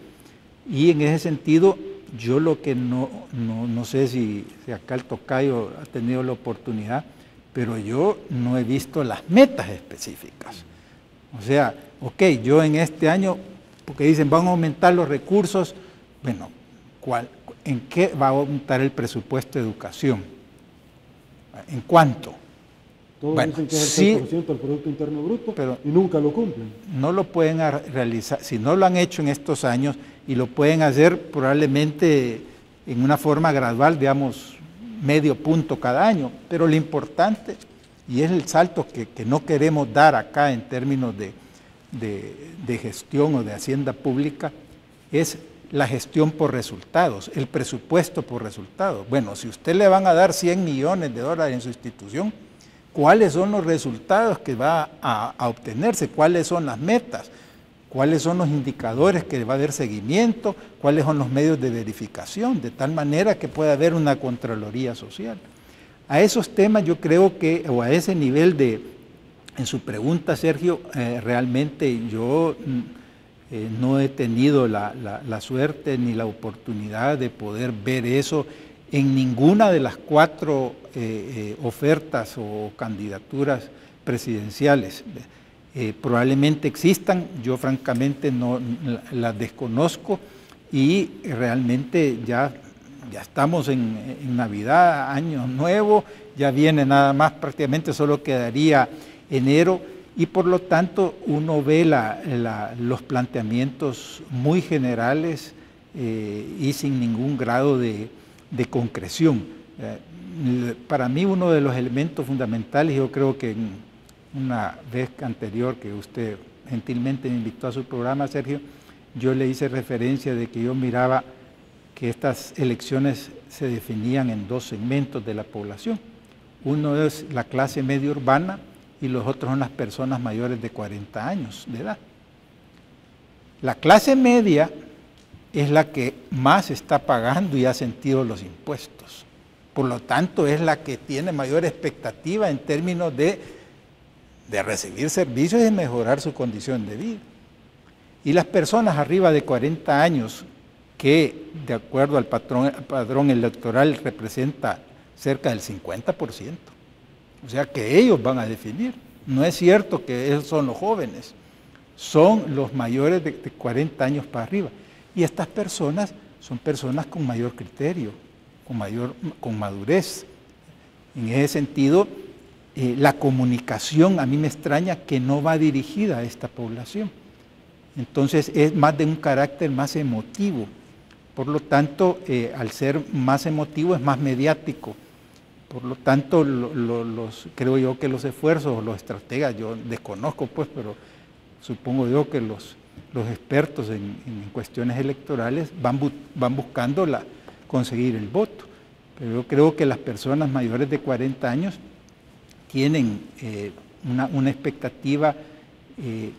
D: Y en ese sentido, yo lo que no sé si acá el tocayo ha tenido la oportunidad, pero yo no he visto las metas específicas. O sea, ok, yo en este año, porque dicen van a aumentar los recursos, bueno, ¿en qué va a aumentar el presupuesto de educación? ¿En cuánto?
B: Todos
D: bueno,
B: dicen que es el 6% del Producto Interno Bruto, pero y nunca lo cumplen.
D: No lo pueden realizar, si no lo han hecho en estos años, y lo pueden hacer probablemente en una forma gradual, digamos, medio punto cada año, pero lo importante, y es el salto que no queremos dar acá en términos de gestión o de hacienda pública, es la gestión por resultados, el presupuesto por resultados. Bueno, si usted le van a dar $100 millones en su institución, ¿cuáles son los resultados que va a obtenerse? ¿Cuáles son las metas? ¿Cuáles son los indicadores que va a haber seguimiento? ¿Cuáles son los medios de verificación? De tal manera que pueda haber una Contraloría Social. A esos temas yo creo que, o a ese nivel en su pregunta, Sergio, realmente yo no he tenido la suerte ni la oportunidad de poder ver eso en ninguna de las 4 ofertas o candidaturas presidenciales. Probablemente existan, yo francamente no las desconozco y realmente ya estamos en Navidad, Año Nuevo, ya viene nada más, prácticamente solo quedaría enero y por lo tanto uno ve los planteamientos muy generales y sin ningún grado de concreción. Para mí uno de los elementos fundamentales, yo creo que una vez anterior que usted gentilmente me invitó a su programa, Sergio, yo le hice referencia de que yo miraba que estas elecciones se definían en 2 segmentos de la población. Uno es la clase media urbana y los otros son las personas mayores de 40 años de edad. La clase media es la que más está pagando y ha sentido los impuestos. Por lo tanto, es la que tiene mayor expectativa en términos de recibir servicios y mejorar su condición de vida. Y las personas arriba de 40 años, que de acuerdo al padrón electoral representa cerca del 50%. O sea que ellos van a definir. No es cierto que esos son los jóvenes, son los mayores de 40 años para arriba. Y estas personas son personas con mayor criterio, con madurez. En ese sentido, la comunicación a mí me extraña que no va dirigida a esta población. Entonces es más de un carácter más emotivo. Por lo tanto, al ser más emotivo es más mediático. Por lo tanto, creo yo que los esfuerzos, los estrategas, yo desconozco pues, pero supongo yo que los expertos en cuestiones electorales van buscando conseguir el voto. Pero yo creo que las personas mayores de 40 años tienen una expectativa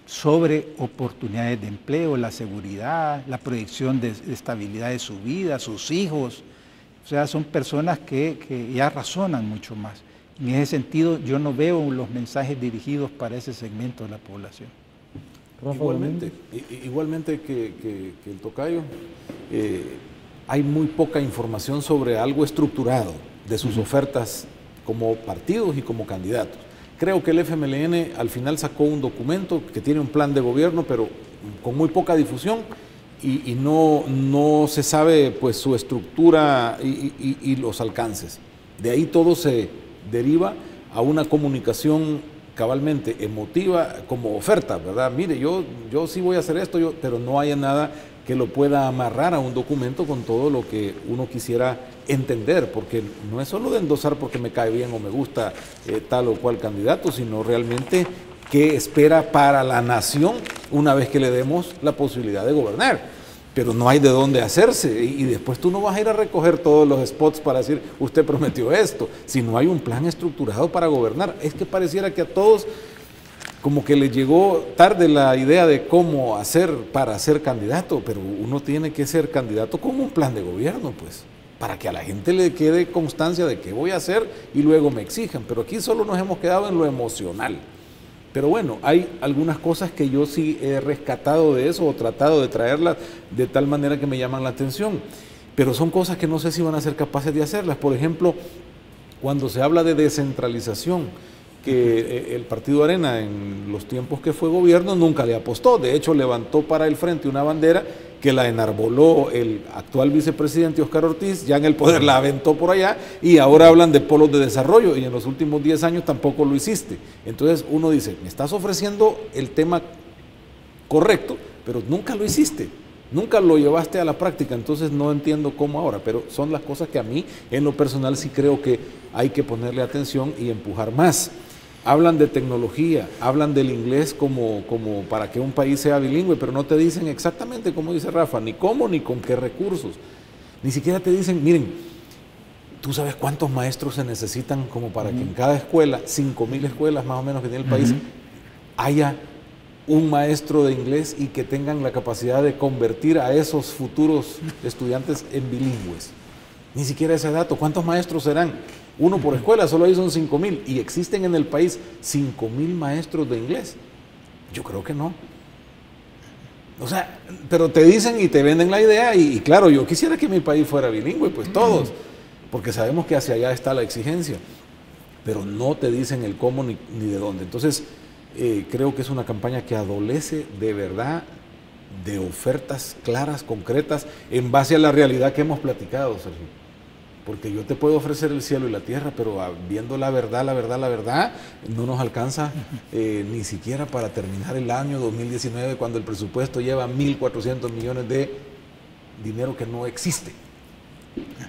D: sobre oportunidades de empleo, la seguridad, la proyección de estabilidad de su vida, sus hijos. O sea, son personas que ya razonan mucho más. En ese sentido, yo no veo los mensajes dirigidos para ese segmento de la población.
C: Igualmente que el tocayo, hay muy poca información sobre algo estructurado de sus ofertas como partidos y como candidatos. Creo que el FMLN al final sacó un documento que tiene un plan de gobierno, pero con muy poca difusión y no se sabe pues su estructura y los alcances. De ahí todo se deriva a una comunicación cabalmente emotiva como oferta, ¿verdad? Mire, yo sí voy a hacer esto, pero no haya nada que lo pueda amarrar a un documento con todo lo que uno quisiera entender, porque no es solo de endosar porque me cae bien o me gusta tal o cual candidato, sino realmente qué espera para la nación una vez que le demos la posibilidad de gobernar. Pero no hay de dónde hacerse y después tú no vas a ir a recoger todos los spots para decir usted prometió esto, si no hay un plan estructurado para gobernar. Es que pareciera que a todos como que les llegó tarde la idea de cómo hacer para ser candidato, pero uno tiene que ser candidato con un plan de gobierno, pues, para que a la gente le quede constancia de qué voy a hacer y luego me exijan. Pero aquí solo nos hemos quedado en lo emocional. Pero bueno, hay algunas cosas que yo sí he rescatado de eso o tratado de traerlas de tal manera que me llaman la atención. Pero son cosas que no sé si van a ser capaces de hacerlas. Por ejemplo, cuando se habla de descentralización, que el Partido Arena en los tiempos que fue gobierno nunca le apostó. De hecho, levantó para el frente una bandera que la enarboló el actual vicepresidente Óscar Ortiz, ya en el poder la aventó por allá y ahora hablan de polos de desarrollo y en los últimos 10 años tampoco lo hiciste. Entonces uno dice, me estás ofreciendo el tema correcto, pero nunca lo hiciste, nunca lo llevaste a la práctica, entonces no entiendo cómo ahora, pero son las cosas que a mí en lo personal sí creo que hay que ponerle atención y empujar más. Hablan de tecnología, hablan del inglés como para que un país sea bilingüe, pero no te dicen exactamente, como dice Rafa, ni cómo ni con qué recursos. Ni siquiera te dicen, miren, ¿tú sabes cuántos maestros se necesitan como para que en cada escuela, 5,000 escuelas más o menos que tiene el país, haya un maestro de inglés y que tengan la capacidad de convertir a esos futuros estudiantes en bilingües? Ni siquiera ese dato. ¿Cuántos maestros serán? Uno por escuela, solo ahí son 5,000 y existen en el país 5,000 maestros de inglés. Yo creo que no. O sea, pero te dicen y te venden la idea y claro, yo quisiera que mi país fuera bilingüe, pues todos, porque sabemos que hacia allá está la exigencia, pero no te dicen el cómo ni de dónde. Entonces, creo que es una campaña que adolece de verdad de ofertas claras, concretas, en base a la realidad que hemos platicado, Sergio. Porque yo te puedo ofrecer el cielo y la tierra, pero viendo la verdad, no nos alcanza ni siquiera para terminar el año 2019 cuando el presupuesto lleva 1.400 millones de dinero que no existe.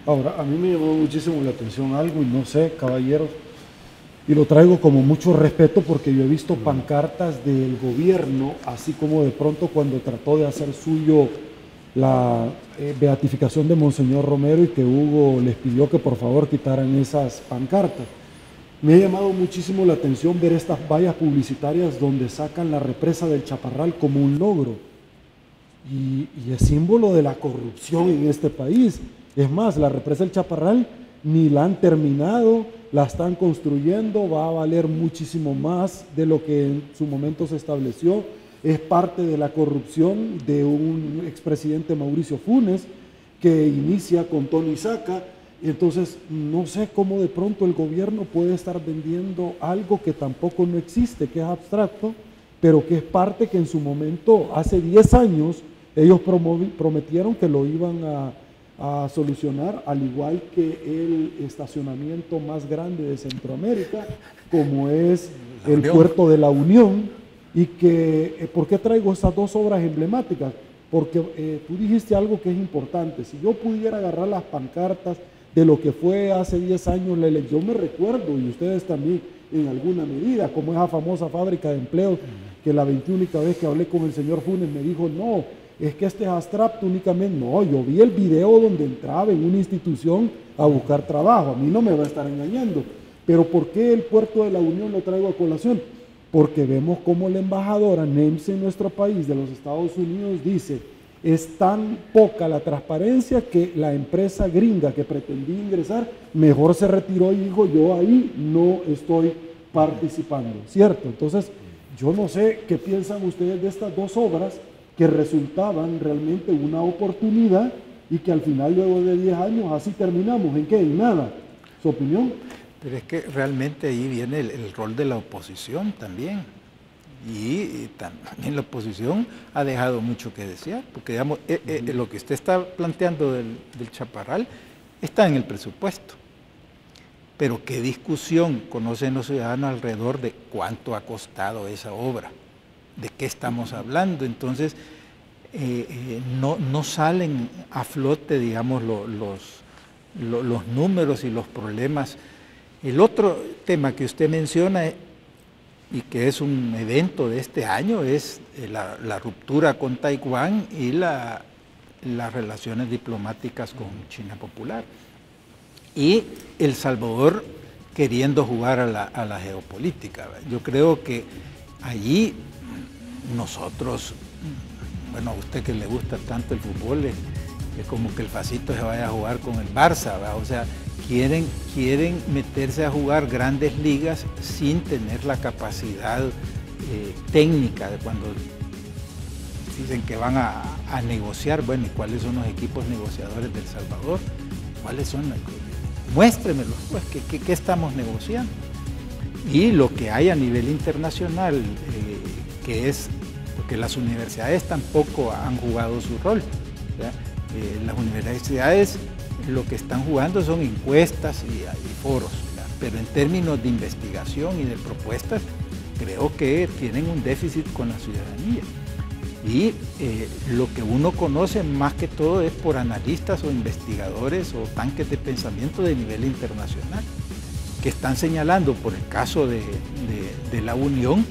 B: Ahora, a mí me llamó muchísimo la atención algo y no sé, caballeros, y lo traigo como mucho respeto porque yo he visto pancartas del gobierno, así como de pronto cuando trató de hacer suyo la beatificación de Monseñor Romero y que Hugo les pidió que por favor quitaran esas pancartas. Me ha llamado muchísimo la atención ver estas vallas publicitarias donde sacan la represa del Chaparral como un logro y es símbolo de la corrupción en este país. Es más, la represa del Chaparral ni la han terminado, la están construyendo, va a valer muchísimo más de lo que en su momento se estableció. Es parte de la corrupción de un expresidente Mauricio Funes que inicia con Tony Saca. Entonces no sé cómo de pronto el gobierno puede estar vendiendo algo que tampoco no existe, que es abstracto, pero que es parte que en su momento, hace 10 años, ellos prometieron que lo iban a solucionar, al igual que el estacionamiento más grande de Centroamérica, como es el Puerto de la Unión. Y que, ¿por qué traigo estas dos obras emblemáticas? Porque tú dijiste algo que es importante. Si yo pudiera agarrar las pancartas de lo que fue hace 10 años la elección, me recuerdo, y ustedes también en alguna medida, como esa famosa fábrica de empleo, que la 21ª vez que hablé con el señor Funes me dijo, no, es que este es abstracto únicamente. No, yo vi el video donde entraba en una institución a buscar trabajo, a mí no me va a estar engañando. Pero ¿por qué el Puerto de la Unión lo traigo a colación? Porque vemos cómo la embajadora NEMS en nuestro país de los Estados Unidos dice, es tan poca la transparencia que la empresa gringa que pretendía ingresar, mejor se retiró y dijo, yo ahí no estoy participando, ¿cierto? Entonces, yo no sé qué piensan ustedes de estas dos obras que resultaban realmente una oportunidad y que al final, luego de 10 años, así terminamos. ¿En qué? En nada. ¿Su opinión?
D: Pero es que realmente ahí viene el rol de la oposición también. Y también la oposición ha dejado mucho que desear, porque digamos, lo que usted está planteando del Chaparral está en el presupuesto. Pero qué discusión conocen los ciudadanos alrededor de cuánto ha costado esa obra, de qué estamos hablando. Entonces, no salen a flote, digamos, los números y los problemas. El otro tema que usted menciona y que es un evento de este año es la ruptura con Taiwán y las relaciones diplomáticas con China Popular. Y El Salvador queriendo jugar a la geopolítica. Yo creo que allí nosotros, bueno, a usted que le gusta tanto el fútbol, es como que el Facito se vaya a jugar con el Barça, ¿verdad? O sea, quieren meterse a jugar grandes ligas sin tener la capacidad técnica de cuando dicen que van a negociar. Bueno, ¿y cuáles son los equipos negociadores del Salvador? ¿Cuáles son? Muéstremelos, pues, ¿qué estamos negociando? Y lo que hay a nivel internacional, que es, porque las universidades tampoco han jugado su rol, ¿verdad? Las universidades lo que están jugando son encuestas y foros, ¿verdad? Pero en términos de investigación y de propuestas, creo que tienen un déficit con la ciudadanía. Y lo que uno conoce más que todo es por analistas o investigadores o tanques de pensamiento de nivel internacional, que están señalando, por el caso de la Unión,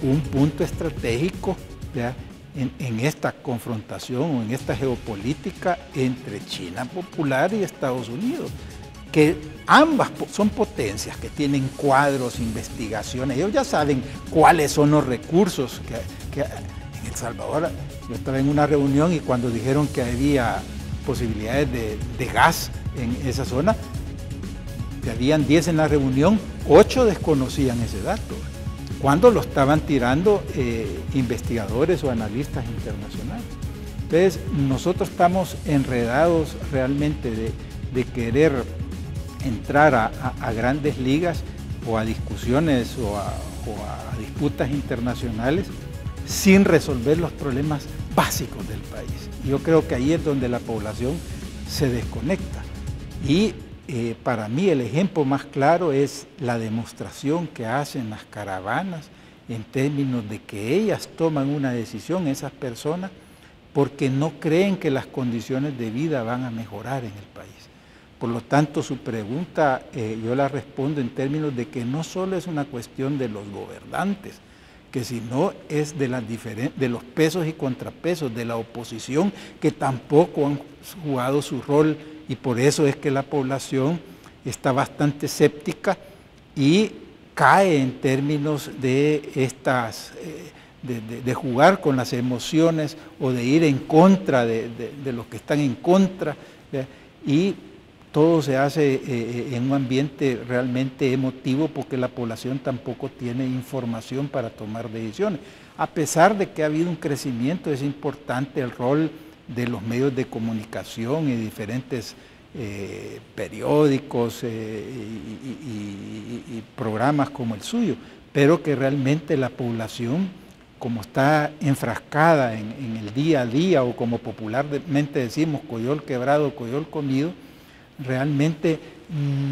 D: un punto estratégico, ¿verdad?, en esta confrontación o en esta geopolítica entre China Popular y Estados Unidos, que ambas son potencias que tienen cuadros, investigaciones, ellos ya saben cuáles son los recursos que en El Salvador. Yo estaba en una reunión y cuando dijeron que había posibilidades de gas en esa zona, que habían 10 en la reunión, 8 desconocían ese dato, cuando lo estaban tirando investigadores o analistas internacionales. Entonces, nosotros estamos enredados realmente de querer entrar a grandes ligas o a discusiones o a disputas internacionales sin resolver los problemas básicos del país. Yo creo que ahí es donde la población se desconecta. Y para mí el ejemplo más claro es la demostración que hacen las caravanas en términos de que ellas toman una decisión, esas personas, porque no creen que las condiciones de vida van a mejorar en el país. Por lo tanto, su pregunta yo la respondo en términos de que no solo es una cuestión de los gobernantes, que sino es de los pesos y contrapesos de la oposición, que tampoco han jugado su rol, y por eso es que la población está bastante escéptica y cae en términos de de jugar con las emociones o de ir en contra de los que están en contra, ¿verdad? Y todo se hace en un ambiente realmente emotivo porque la población tampoco tiene información para tomar decisiones. A pesar de que ha habido un crecimiento, es importante el rol de los medios de comunicación y diferentes periódicos y programas como el suyo, pero que realmente la población, como está enfrascada en el día a día, o como popularmente decimos, coyol quebrado, coyol comido, realmente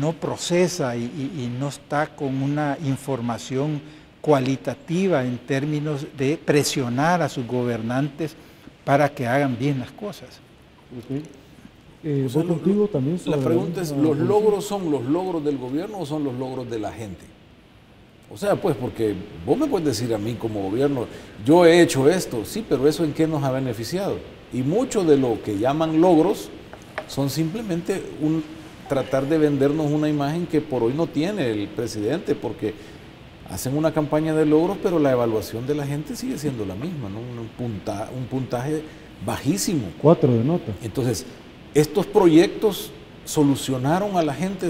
D: no procesa y no está con una información cualitativa en términos de presionar a sus gobernantes para que hagan bien las cosas.
B: Okay. Voy contigo también sobre
C: la pregunta es, ¿los logros son los logros del gobierno o son los logros de la gente? O sea, pues, porque vos me puedes decir a mí como gobierno, yo he hecho esto, sí, pero ¿eso en qué nos ha beneficiado? Y mucho de lo que llaman logros son simplemente tratar de vendernos una imagen que por hoy no tiene el presidente, porque hacen una campaña de logros, pero la evaluación de la gente sigue siendo la misma, ¿no? Un puntaje bajísimo.
B: 4 de nota.
C: Entonces, estos proyectos solucionaron a la gente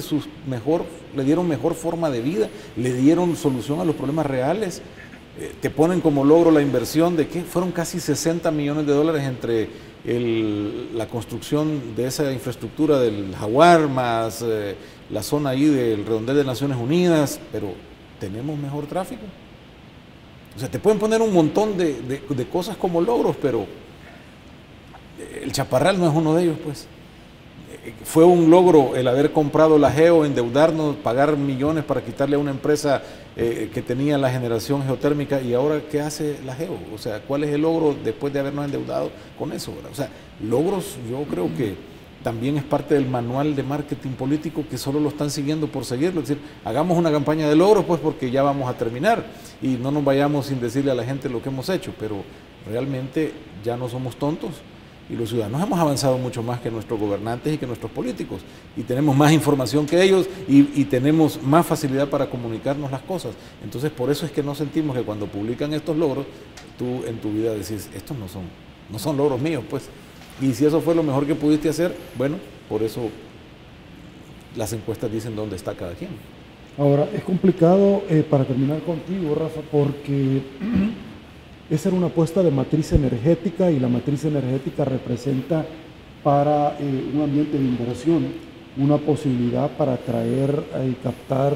C: le dieron mejor forma de vida, le dieron solución a los problemas reales. Te ponen como logro la inversión de que fueron casi $60 millones entre la construcción de esa infraestructura del Jaguar, más la zona ahí del redondel de Naciones Unidas, pero tenemos mejor tráfico. O sea, te pueden poner un montón de cosas como logros, pero el Chaparral no es uno de ellos, pues. Fue un logro el haber comprado la Geo, endeudarnos, pagar millones para quitarle a una empresa que tenía la generación geotérmica, y ahora ¿qué hace la Geo? O sea, ¿cuál es el logro después de habernos endeudado con eso? O sea, logros yo creo que también es parte del manual de marketing político que solo lo están siguiendo por seguirlo. Es decir, hagamos una campaña de logros pues porque ya vamos a terminar y no nos vayamos sin decirle a la gente lo que hemos hecho, pero realmente ya no somos tontos. Y los ciudadanos hemos avanzado mucho más que nuestros gobernantes y que nuestros políticos. Y tenemos más información que ellos y tenemos más facilidad para comunicarnos las cosas. Entonces, por eso es que no sentimos que cuando publican estos logros, tú en tu vida decís, estos no son logros míos, pues. Y si eso fue lo mejor que pudiste hacer, bueno, por eso las encuestas dicen dónde está cada quien.
B: Ahora, es complicado, para terminar contigo, Rafa, porque esa era una apuesta de matriz energética y la matriz energética representa para un ambiente de inversión una posibilidad para atraer y captar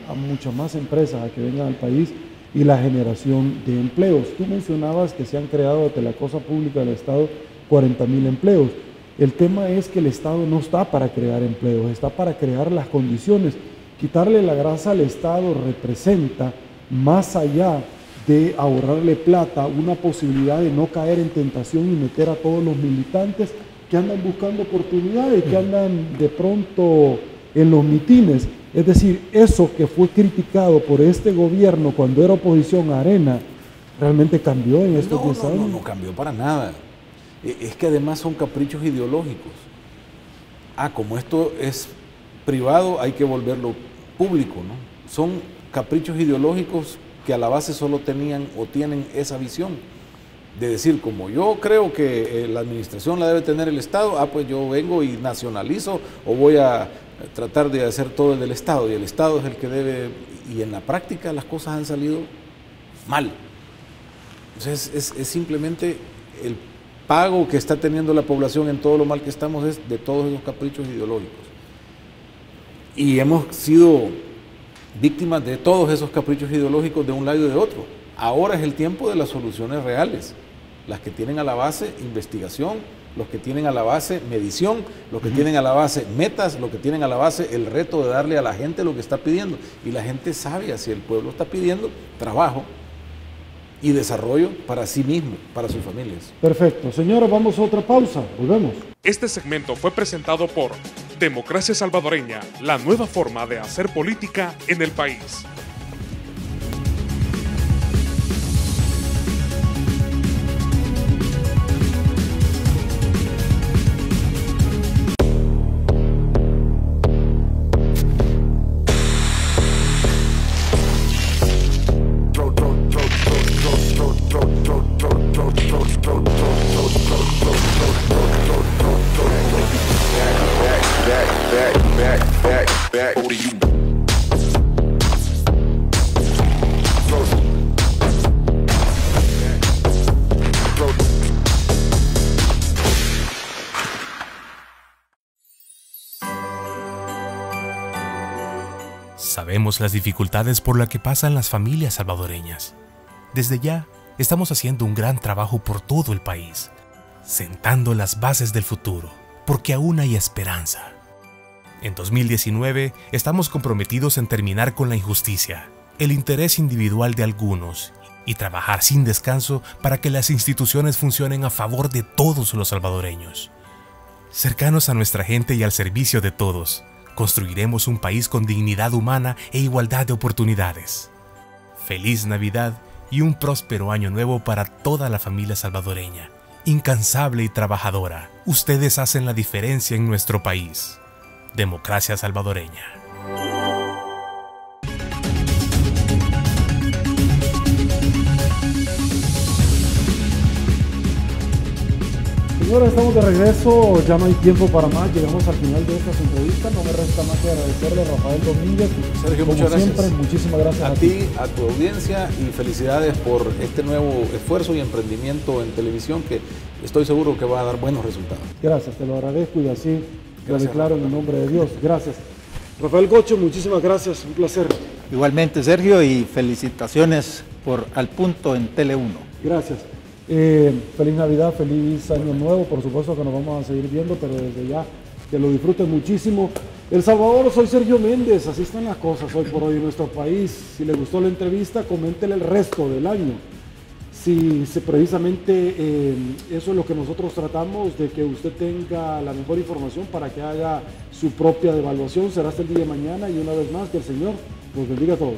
B: a muchas más empresas a que vengan al país y la generación de empleos. Tú mencionabas que se han creado desde la cosa pública del Estado 40.000 empleos. El tema es que el Estado no está para crear empleos, está para crear las condiciones. Quitarle la grasa al Estado representa, más allá de ahorrarle plata, una posibilidad de no caer en tentación y meter a todos los militantes que andan buscando oportunidades, que andan de pronto en los mitines. Es decir, eso que fue criticado por este gobierno cuando era oposición a Arena, realmente cambió en estos 10 años.
C: No cambió para nada. Es que además son caprichos ideológicos. Como esto es privado, hay que volverlo público, ¿no? Son caprichos ideológicos que a la base solo tenían o tienen esa visión de decir, como yo creo que la administración la debe tener el Estado, pues yo vengo y nacionalizo o voy a tratar de hacer todo el del Estado, y el Estado es el que debe, y en la práctica las cosas han salido mal. Entonces es simplemente el pago que está teniendo la población en todo lo mal que estamos es de todos esos caprichos ideológicos. Y hemos sido víctimas de todos esos caprichos ideológicos de un lado y de otro. Ahora es el tiempo de las soluciones reales, las que tienen a la base investigación, los que tienen a la base medición, los que tienen a la base metas, los que tienen a la base el reto de darle a la gente lo que está pidiendo. Y la gente sabe si el pueblo está pidiendo trabajo y desarrollo para sí mismo, para sus familias.
B: Perfecto. Señores, vamos a otra pausa. Volvemos.
I: Este segmento fue presentado por Democracia Salvadoreña, la nueva forma de hacer política en el país.
E: Sabemos las dificultades por las que pasan las familias salvadoreñas. Desde ya, estamos haciendo un gran trabajo por todo el país, sentando las bases del futuro, porque aún hay esperanza. En 2019, estamos comprometidos en terminar con la injusticia, el interés individual de algunos y trabajar sin descanso para que las instituciones funcionen a favor de todos los salvadoreños. Cercanos a nuestra gente y al servicio de todos, construiremos un país con dignidad humana e igualdad de oportunidades. Feliz Navidad y un próspero año nuevo para toda la familia salvadoreña. Incansable y trabajadora, ustedes hacen la diferencia en nuestro país. Democracia Salvadoreña.
B: Señores, estamos de regreso, ya no hay tiempo para más, llegamos al final de esta entrevista, no me resta más que agradecerle a Rafael Domínguez.
C: Sergio,
B: como
C: muchas
B: siempre,
C: gracias.
B: muchísimas gracias
C: a ti, a tu audiencia, y felicidades por este nuevo esfuerzo y emprendimiento en televisión que estoy seguro que va a dar buenos resultados.
B: Gracias, te lo agradezco y así lo declaro en el nombre de Dios. Gracias. Rafael Gocho, muchísimas gracias, un placer.
D: Igualmente, Sergio, y felicitaciones por Al Punto en Tele 1.
B: Gracias. Feliz Navidad, feliz Año Nuevo, por supuesto que nos vamos a seguir viendo, pero desde ya que lo disfruten muchísimo. El Salvador, soy Sergio Méndez, así están las cosas hoy por hoy en nuestro país. Si le gustó la entrevista, coméntele el resto del año. Si precisamente eso es lo que nosotros tratamos, de que usted tenga la mejor información para que haga su propia evaluación. Será hasta el día de mañana y una vez más que el Señor los bendiga a todos.